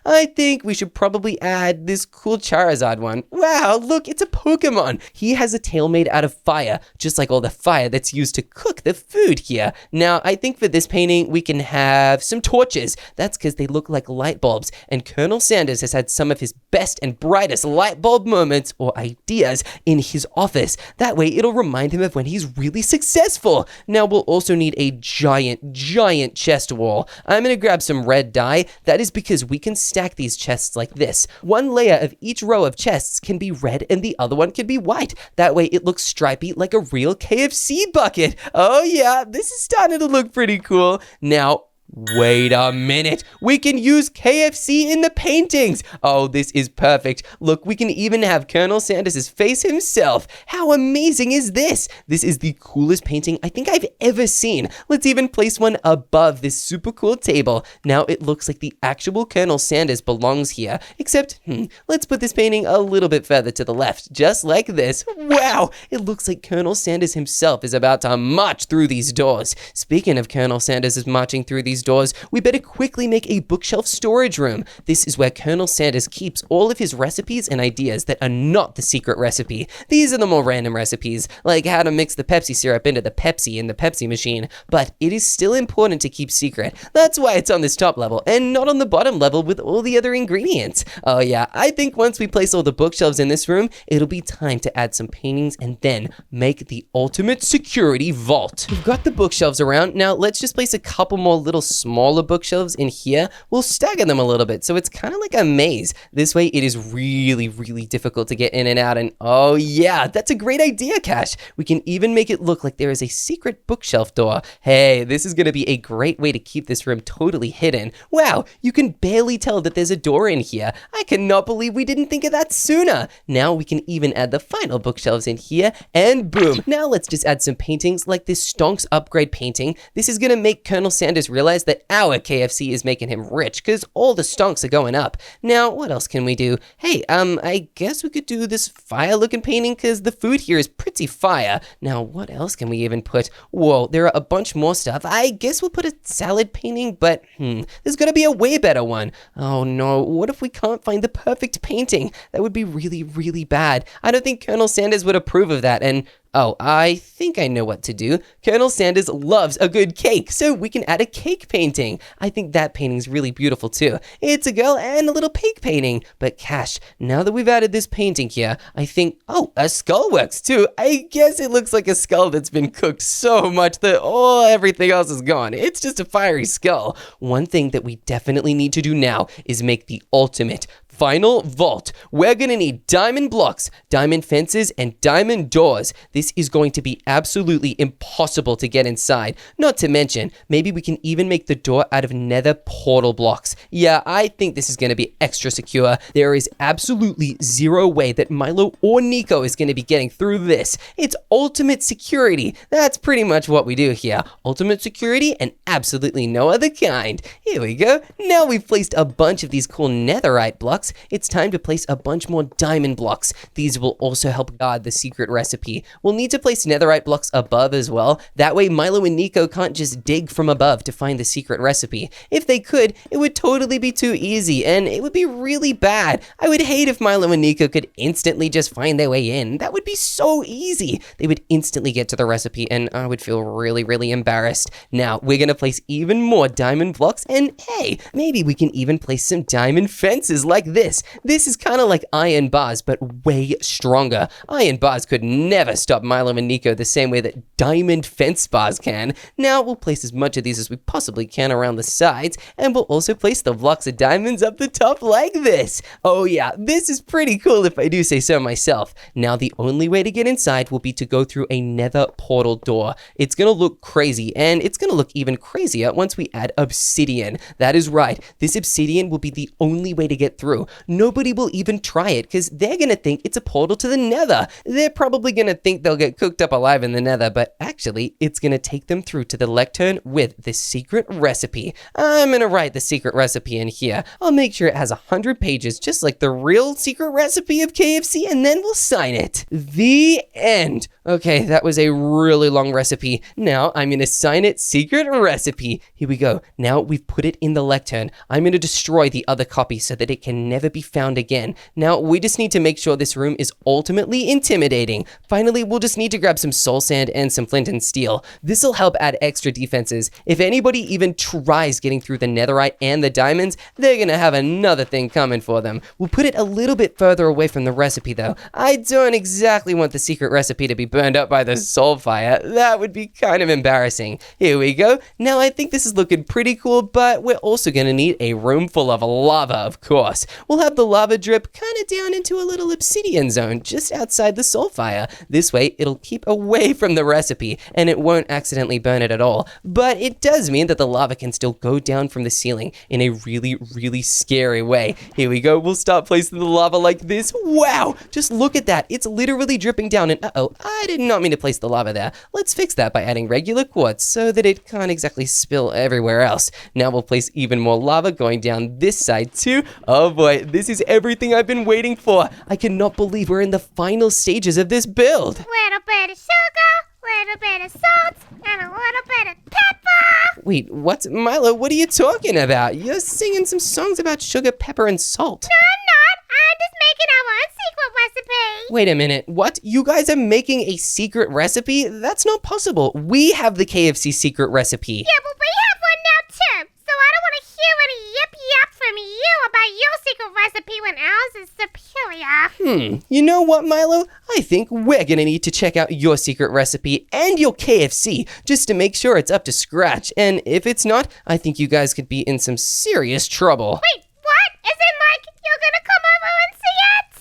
I think we should probably add this cool Charizard one. Wow, look, it's a Pokemon. He has a tail made out of fire, just like all the fire that's used to cook the food here. Now, I think for this painting, we can have some torches. That's because they look like light bulbs, and Colonel Sanders has had some of his best and brightest light bulb moments or ideas in his office. That way, it'll remind him of when he's really successful. Now, we'll also need a giant chest wall. I'm gonna grab some red dye. That is because we can stack these chests like this. One layer of each row of chests can be red and the other one can be white. That way, it looks stripy like a real KFC bucket. Oh yeah, this is starting to look pretty cool. Now, wait a minute. We can use KFC in the paintings. Oh, this is perfect. Look, we can even have Colonel Sanders' face himself. How amazing is this? This is the coolest painting I think I've ever seen. Let's even place one above this super cool table. Now it looks like the actual Colonel Sanders belongs here. Except, let's put this painting a little bit further to the left, just like this. Wow, it looks like Colonel Sanders himself is about to march through these doors. Speaking of Colonel Sanders marching through these doors, we better quickly make a bookshelf storage room. This is where Colonel Sanders keeps all of his recipes and ideas that are not the secret recipe. These are the more random recipes, like how to mix the Pepsi syrup into the Pepsi in the Pepsi machine, but it is still important to keep secret. That's why it's on this top level and not on the bottom level with all the other ingredients. Oh yeah, I think once we place all the bookshelves in this room, it'll be time to add some paintings and then make the ultimate security vault. We've got the bookshelves around. Now let's just place a couple more little smaller bookshelves in here. We'll stagger them a little bit so it's kind of like a maze. This way it is really difficult to get in and out, and oh yeah, that's a great idea, Cash. We can even make it look like there is a secret bookshelf door. Hey, this is gonna be a great way to keep this room totally hidden. Wow, you can barely tell that there's a door in here. I cannot believe we didn't think of that sooner. Now we can even add the final bookshelves in here, and boom. Now let's just add some paintings like this Stonks upgrade painting. This is gonna make Colonel Sanders realize impressed that our KFC is making him rich, because all the stonks are going up. Now, what else can we do? Hey, I guess we could do this fire-looking painting, because the food here is pretty fire. Now, what else can we even put? Whoa, there are a bunch more stuff. I guess we'll put a salad painting, but there's gotta be a way better one. Oh no, what if we can't find the perfect painting? That would be really, really bad. I don't think Colonel Sanders would approve of that, and oh, I think I know what to do. Colonel Sanders loves a good cake, so we can add a cake painting. I think that painting's really beautiful too. It's a girl and a little pig painting. But Cash, now that we've added this painting here, I think, oh, a skull works too. I guess it looks like a skull that's been cooked so much that everything else is gone. It's just a fiery skull. One thing that we definitely need to do now is make the ultimate final vault. We're gonna need diamond blocks, diamond fences, and diamond doors. This is going to be absolutely impossible to get inside. Not to mention, maybe we can even make the door out of nether portal blocks. Yeah, I think this is gonna be extra secure. There is absolutely zero way that Milo or Nico is gonna be getting through this. It's ultimate security. That's pretty much what we do here. Ultimate security and absolutely no other kind. Here we go. Now we've placed a bunch of these cool netherite blocks. It's time to place a bunch more diamond blocks. These will also help guard the secret recipe. We'll need to place netherite blocks above as well. That way Milo and Nico can't just dig from above to find the secret recipe. If they could, it would totally be too easy and it would be really bad. I would hate if Milo and Nico could instantly just find their way in. That would be so easy. They would instantly get to the recipe and I would feel really, really embarrassed. Now, we're gonna place even more diamond blocks and hey, maybe we can even place some diamond fences like this. This is kind of like iron bars, but way stronger. Iron bars could never stop Milo and Nico the same way that diamond fence bars can. Now we'll place as much of these as we possibly can around the sides, and we'll also place the blocks of diamonds up the top like this. Oh yeah, this is pretty cool if I do say so myself. Now the only way to get inside will be to go through a nether portal door. It's gonna look crazy, and it's gonna look even crazier once we add obsidian. That is right, this obsidian will be the only way to get through. Nobody will even try it because they're gonna think it's a portal to the nether. They're probably gonna think they'll get cooked up alive in the nether, but actually it's gonna take them through to the lectern with the secret recipe. I'm gonna write the secret recipe in here. I'll make sure it has 100 pages just like the real secret recipe of KFC, and then we'll sign it. The end. Okay, that was a really long recipe. Now I'm gonna sign it secret recipe. Here we go. Now we've put it in the lectern. I'm gonna destroy the other copy so that it can never be found again. Now we just need to make sure this room is ultimately intimidating. Finally, we'll just need to grab some soul sand and some flint and steel. This will help add extra defenses. If anybody even tries getting through the netherite and the diamonds, they're gonna have another thing coming for them. We'll put it a little bit further away from the recipe though. I don't exactly want the secret recipe to be burned up by the soul fire. That would be kind of embarrassing. Here we go. Now I think this is looking pretty cool, but we're also gonna need a room full of lava, of course. We'll have the lava drip kind of down into a little obsidian zone just outside the soul fire. This way it'll keep away from the recipe and it won't accidentally burn it at all. But it does mean that the lava can still go down from the ceiling in a really, really scary way. Here we go. We'll start placing the lava like this. Wow! Just look at that. It's literally dripping down and uh-oh, I did not mean to place the lava there. Let's fix that by adding regular quartz so that it can't exactly spill everywhere else. Now we'll place even more lava going down this side too. Oh boy, this is everything I've been waiting for. I cannot believe we're in the final stages of this build.
Little bit of sugar, little bit of salt, and a little bit of pepper.
Wait, what? Milo, what are you talking about? You're singing some songs about sugar, pepper, and salt.
No, I'm not. I'm just making our own secret recipe.
Wait a minute, what? You guys are making a secret recipe? That's not possible. We have the KFC secret recipe.
Yeah, but we have one now too. So I don't want to hear any yip from you about your secret recipe when ours is superior.
You know what, Milo? I think we're gonna need to check out your secret recipe and your KFC just to make sure it's up to scratch. And if it's not, I think you guys could be in some serious trouble.
Wait, what? Is it like you're gonna come over and see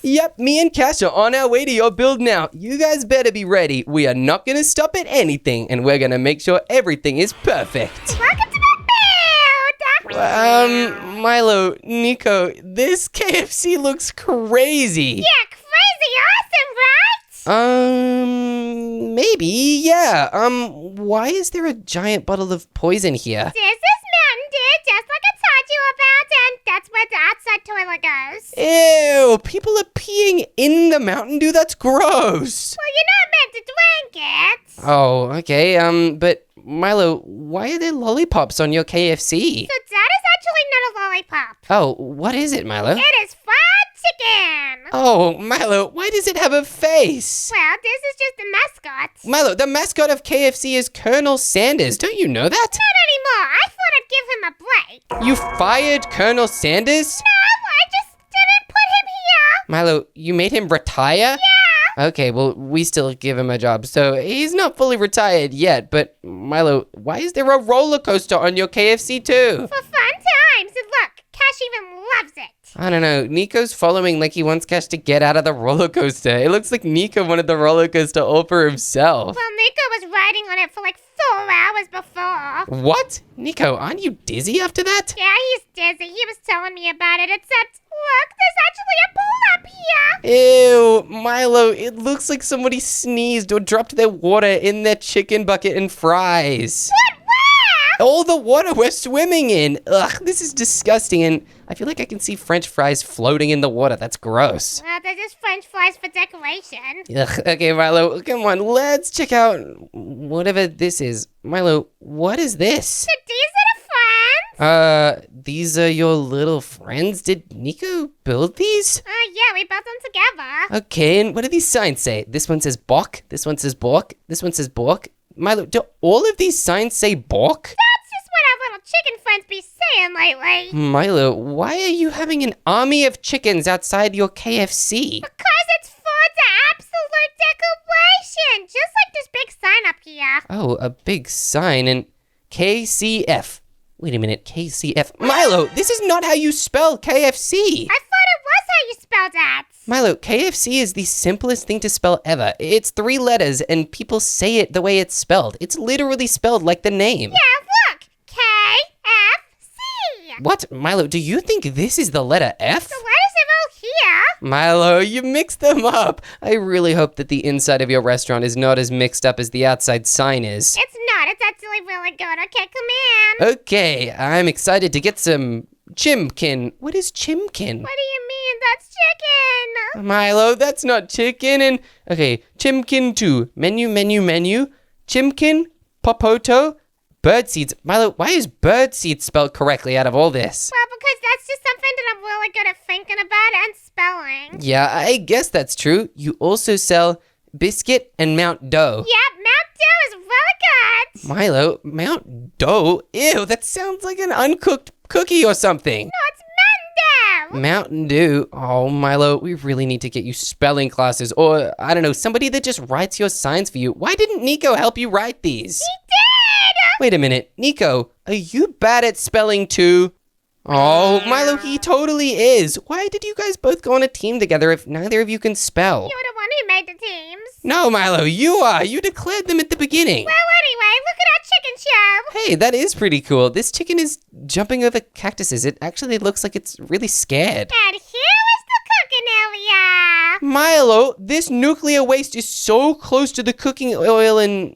it?
Yep, me and Cash are on our way to your build now. You guys better be ready. We are not gonna stop at anything, and we're gonna make sure everything is perfect.
Welcome to my build.
Milo, Nico, this KFC looks crazy.
Yeah, crazy awesome, right?
Maybe, yeah. Why is there a giant bottle of poison here?
Does this where the outside toilet goes.
Ew, people are peeing in the Mountain Dew? That's gross.
Well, you're not meant to drink it.
Oh, okay, but Milo, why are there lollipops on your KFC?
So that is actually not a lollipop.
Oh, what is it, Milo?
It is fried chicken.
Oh, Milo, why does it have a face?
Well, this is just the mascot.
Milo, the mascot of KFC is Colonel Sanders. Don't you know that?
Not anymore. I thought I'd give him a break.
You fired Colonel Sanders?
No, I just didn't put him here.
Milo, you made him retire?
Yeah.
Okay, well, we still give him a job, so he's not fully retired yet. But, Milo, why is there a roller coaster on your KFC too?
For fun times. And look, Cash even loves it.
I don't know. Nico's following like he wants Cash to get out of the roller coaster. It looks like Nico wanted the roller coaster all for himself.
Well, Nico was riding on it for like 4 hours before.
What? Nico, aren't you dizzy after that?
Yeah, he's dizzy. He was telling me about it, except, look, there's actually a pool up here.
Ew, Milo, it looks like somebody sneezed or dropped their water in their chicken bucket and fries.
What? Where?
All the water we're swimming in. Ugh, this is disgusting, and I feel like I can see French fries floating in the water. That's gross.
Well, they're just French fries for decoration.
Ugh, okay, Milo, come on, let's check out whatever this is. Milo, what is this?
So these are the friends?
These are your little friends? Did Nico build these?
Yeah, we built them together.
Okay, and what do these signs say? This one says Bok, this one says Bork, this one says Bork. Milo, do all of these signs say Bork?
That's just what our little chicken friends be saying lately.
Milo, why are you having an army of chickens outside your KFC?
Because it's for the absolute decoration. Just like this big sign up here.
Oh, a big sign and KCF. Wait a minute, KCF. Milo, this is not how you spell KFC.
I thought it was how you spelled that.
Milo, KFC is the simplest thing to spell ever. It's 3 letters and people say it the way it's spelled. It's literally spelled like the name.
Yeah, look. KFC.
What? Milo, do you think this is the letter F?
The letters are all here.
Milo, you mixed them up. I really hope that the inside of your restaurant is not as mixed up as the outside sign is.
It's not. It's actually really good. Okay, come in.
Okay, I'm excited to get some chimkin. What is chimkin?
What do you mean? That's chicken.
Milo, that's not chicken. And okay, chimkin 2. Menu. Chimkin, popoto, bird seeds. Milo, why is bird seeds spelled correctly out of all this?
Well, because that's just something that I'm really good at thinking about and spelling.
Yeah, I guess that's true. You also sell biscuit and Mount Dough.
Yep, Mount Dew is really good.
Milo, Mount Dough? Ew, that sounds like an uncooked cookie or something.
No, it's Mountain Dew.
Mountain Dew. Oh, Milo, we really need to get you spelling classes or, I don't know, somebody that just writes your signs for you. Why didn't Nico help you write these?
He did.
Wait a minute. Nico, are you bad at spelling too? Oh, Milo, he totally is. Why did you guys both go on a team together if neither of you can spell?
You're the one who made the teams.
No, Milo, you are. You declared them at the beginning.
Well, anyway, look at our chicken show.
Hey, that is pretty cool. This chicken is jumping over cactuses. It actually looks like it's really scared.
And here is the cooking area.
Milo, this nuclear waste is so close to the cooking oil and...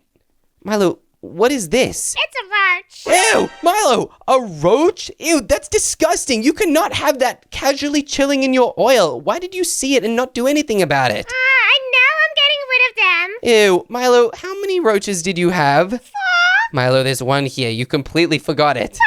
Milo, what is this?
It's a roach.
Ew, Milo, a roach? Ew, that's disgusting. You cannot have that casually chilling in your oil. Why did you see it and not do anything about it?
I know I'm getting rid of them.
Ew, Milo, how many roaches did you have?
4.
Milo, there's one here. You completely forgot it.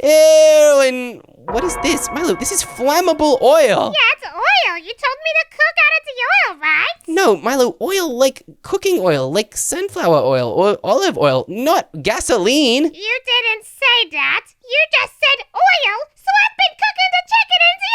5.
Ew, and what is this? Milo, this is flammable oil.
Yeah, it's oil. You told me to cook out of the oil, right?
No, Milo, oil like cooking oil, like sunflower oil or olive oil, not gasoline.
You didn't say that. You just said oil, so I've been cooking the chicken in the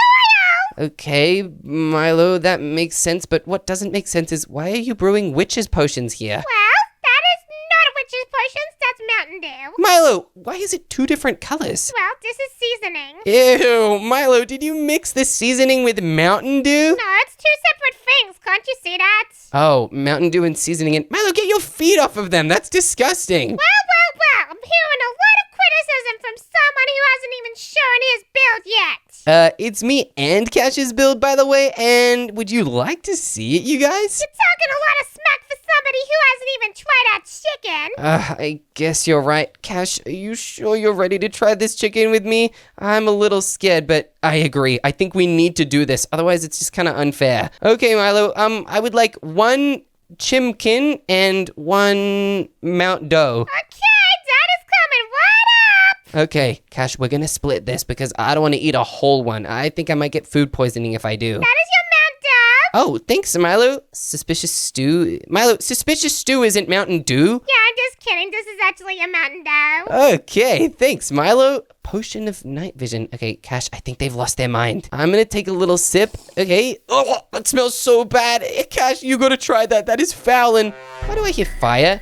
oil.
Okay, Milo, that makes sense, but what doesn't make sense is why are you brewing witch's potions here?
Well, that is not a witch's potions. That's Mountain Dew.
Milo, why is it 2 different colors?
Well, this is seasoning.
Ew, Milo, did you mix this seasoning with Mountain Dew?
No, it's 2 separate things. Can't you see that?
Oh, Mountain Dew and seasoning and Milo, get your feet off of them. That's disgusting.
Well, I'm hearing a lot of criticism from someone who hasn't even shown his build yet.
It's me and Cash's build, by the way, and would you like to see it, you guys?
You're talking a lot of smack for somebody somebody who hasn't even tried our chicken.
I guess you're right. Cash, are you sure you're ready to try this chicken with me? I'm a little scared, but I agree. I think we need to do this. Otherwise, it's just kind of unfair. Okay, Milo, I would like 1 chimkin and 1 Mount Dough.
Okay, Dad is coming right up.
Okay, Cash, we're gonna split this because I don't want to eat a whole one. I think I might get food poisoning if I do.
That is your Mount Dough.
Oh, thanks, Milo. Suspicious stew. Milo, suspicious stew isn't Mountain Dew.
Yeah, I'm just kidding. This is actually a Mountain Dough.
Okay, thanks, Milo. Potion of night vision. Okay, Cash, I think they've lost their mind. I'm gonna take a little sip. Okay. Oh, that smells so bad. Cash, you gotta try that. That is foul. And why do I hear fire?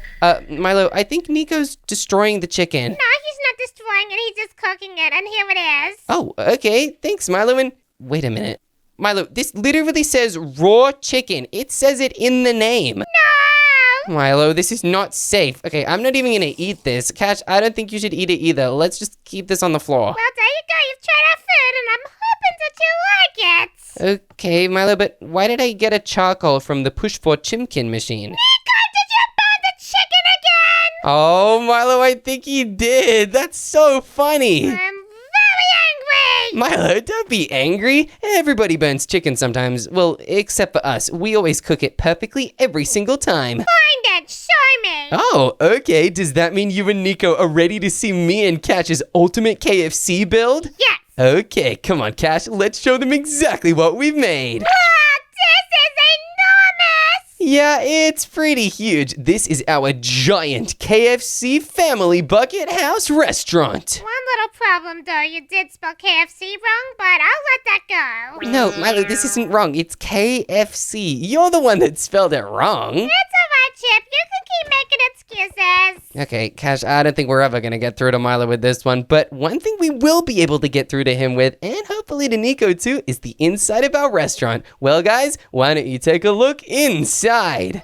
Milo, I think Nico's destroying the chicken.
No, he's not destroying it. He's just cooking it, and here it is.
Oh, okay. Thanks, Milo. And wait a minute. Milo, this literally says raw chicken. It says it in the name.
No!
Milo, this is not safe. Okay, I'm not even gonna eat this. Cash, I don't think you should eat it either. Let's just keep this on the floor.
Well, there you go. You've tried our food, and I'm hoping that you like it.
Okay, Milo, but why did I get a charcoal from the push for chimkin machine?
Nico, did you burn the chicken again?
Oh, Milo, I think he did. That's so funny.
I'm very angry.
Milo, don't be angry. Everybody burns chicken sometimes. Well, except for us. We always cook it perfectly every single time.
Find it. Show me.
Oh, okay. Does that mean you and Nico are ready to see me and Cash's ultimate KFC build?
Yes.
Okay, come on, Cash. Let's show them exactly what we've made.
Wow, this is enormous.
Yeah, it's pretty huge. This is our giant KFC family bucket house restaurant.
One little problem, though. You did spell KFC wrong, but I'll let that go.
No, Milo, this isn't wrong. It's KFC. You're the one that spelled it wrong.
It's all right, Chip. You can keep making excuses.
Okay, Cash, I don't think we're ever going to get through to Milo with this one, but one thing we will be able to get through to him with, and hopefully to Nico too, is the inside of our restaurant. Well, guys, why don't you take a look inside?
Whoa,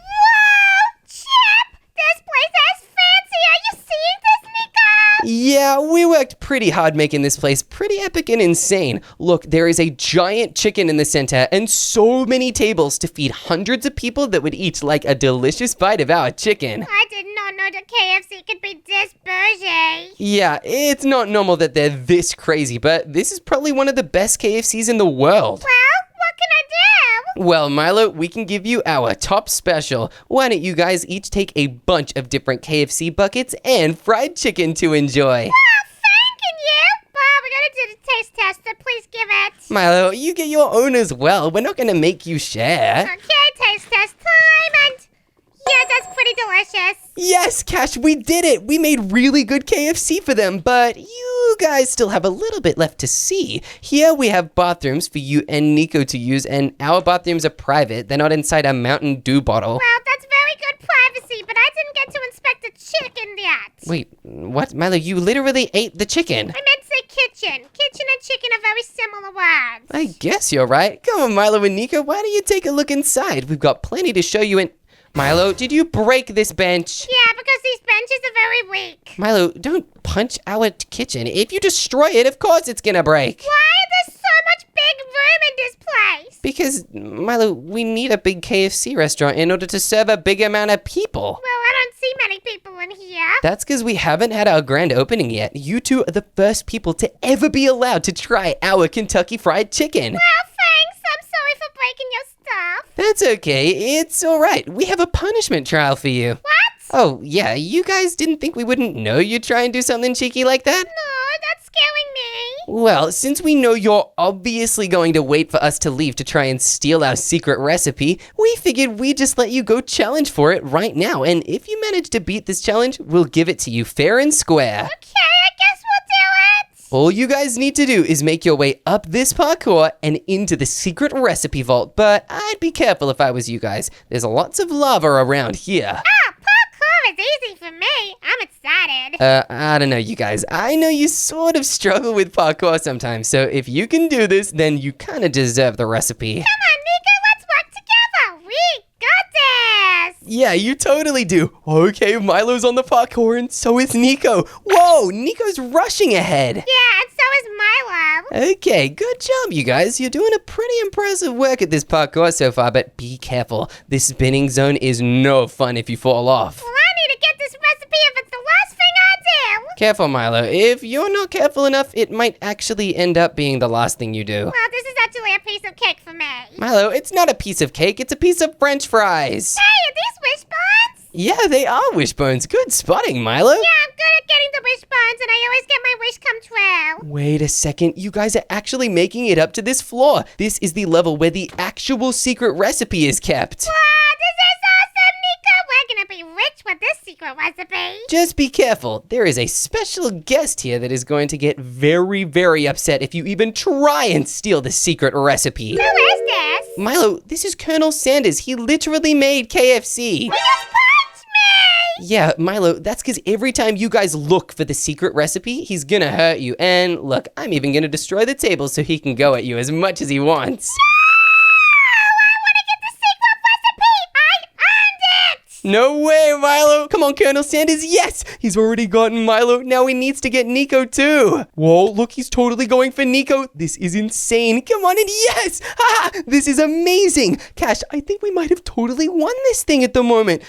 Chip! This place is fancy. Are you seeing this, Nico?
Yeah, we worked pretty hard making this place pretty epic and insane. Look, there is a giant chicken in the center and so many tables to feed hundreds of people that would each like a delicious bite of our chicken.
I did not know that KFC could be this bougie.
Yeah, it's not normal that they're this crazy, but this is probably one of the best KFCs in the world.
Well, what can I do?
Well, Milo, we can give you our top special. Why don't you guys each take a bunch of different KFC buckets and fried chicken to enjoy?
Oh, thank you. Well, we're going to do the taste test, so please give it.
Milo, you get your own as well. We're not going to make you share.
Okay, taste test time, and yeah, that's pretty delicious.
Yes, Cash, we did it. We made really good KFC for them, but you guys still have a little bit left to see. Here we have bathrooms for you and Nico to use, and our bathrooms are private. They're not inside a Mountain Dew bottle.
Well, that's very good privacy, but I didn't get to inspect the chicken yet.
Wait, what? Milo, you literally ate the chicken.
I meant to say kitchen. Kitchen and chicken are very similar words.
I guess you're right. Come on, Milo and Nico, why don't you take a look inside? We've got plenty to show you. And Milo, did you break this bench?
Yeah, because these benches are very weak.
Milo, don't punch our kitchen. If you destroy it, of course it's gonna break.
Why is there so much big room in this place?
Because, Milo, we need a big KFC restaurant in order to serve a big amount of people.
Well, I don't see many people in here.
That's because we haven't had our grand opening yet. You two are the first people to ever be allowed to try our Kentucky Fried Chicken.
Well, thanks. I'm sorry for breaking your stuff.
That's okay. It's all right. We have a punishment trial for you.
What?
Oh, yeah. You guys didn't think we wouldn't know you'd try and do something cheeky like that?
No, that's scaring me.
Well, since we know you're obviously going to wait for us to leave to try and steal our secret recipe, we figured we'd just let you go challenge for it right now. And if you manage to beat this challenge, we'll give it to you fair and square.
Okay, I guess we'll do it.
All you guys need to do is make your way up this parkour and into the secret recipe vault. But I'd be careful if I was you guys. There's lots of lava around here.
Parkour is easy for me. I'm excited.
I don't know, you guys. I know you sort of struggle with parkour sometimes, so if you can do this, then you kind of deserve the recipe.
Come on, Nico, let's work together. We got this.
Yeah, you totally do. Okay, Milo's on the parkour, and so is Nico. Whoa, Nico's rushing ahead.
Yeah, and so is Milo.
Okay, good job, you guys. You're doing a pretty impressive work at this parkour so far, but be careful. This spinning zone is no fun if you fall off.
Well, I need to get this recipe if it's the last thing I do.
Careful, Milo. If you're not careful enough, it might actually end up being the last thing you do.
Well, this is actually a piece of cake for me.
Milo, it's not a piece of cake, it's a piece of French fries.
Hey, are these wishbones?
Yeah, they are wishbones. Good spotting, Milo.
Yeah, I'm good at getting the wishbones, and I always get my wish come true.
Wait a second, you guys are actually making it up to this floor. This is the level where the actual secret recipe is kept.
Wow, this is awesome, Nico. We're gonna be rich with this secret recipe.
Just be careful. There is a special guest here that is going to get very, very upset if you even try and steal the secret recipe.
Who is this?
Milo, this is Colonel Sanders. He literally made KFC.
He just punched me!
Yeah, Milo, that's because every time you guys look for the secret recipe, he's gonna hurt you. And look, I'm even gonna destroy the table so he can go at you as much as he wants. No way, Milo! Come on, Colonel Sanders, yes! He's already gotten Milo, now he needs to get Nico too! Whoa, look, he's totally going for Nico! This is insane! Come on, and yes! Ha! This is amazing! Cash, I think we might have totally won this thing at the moment!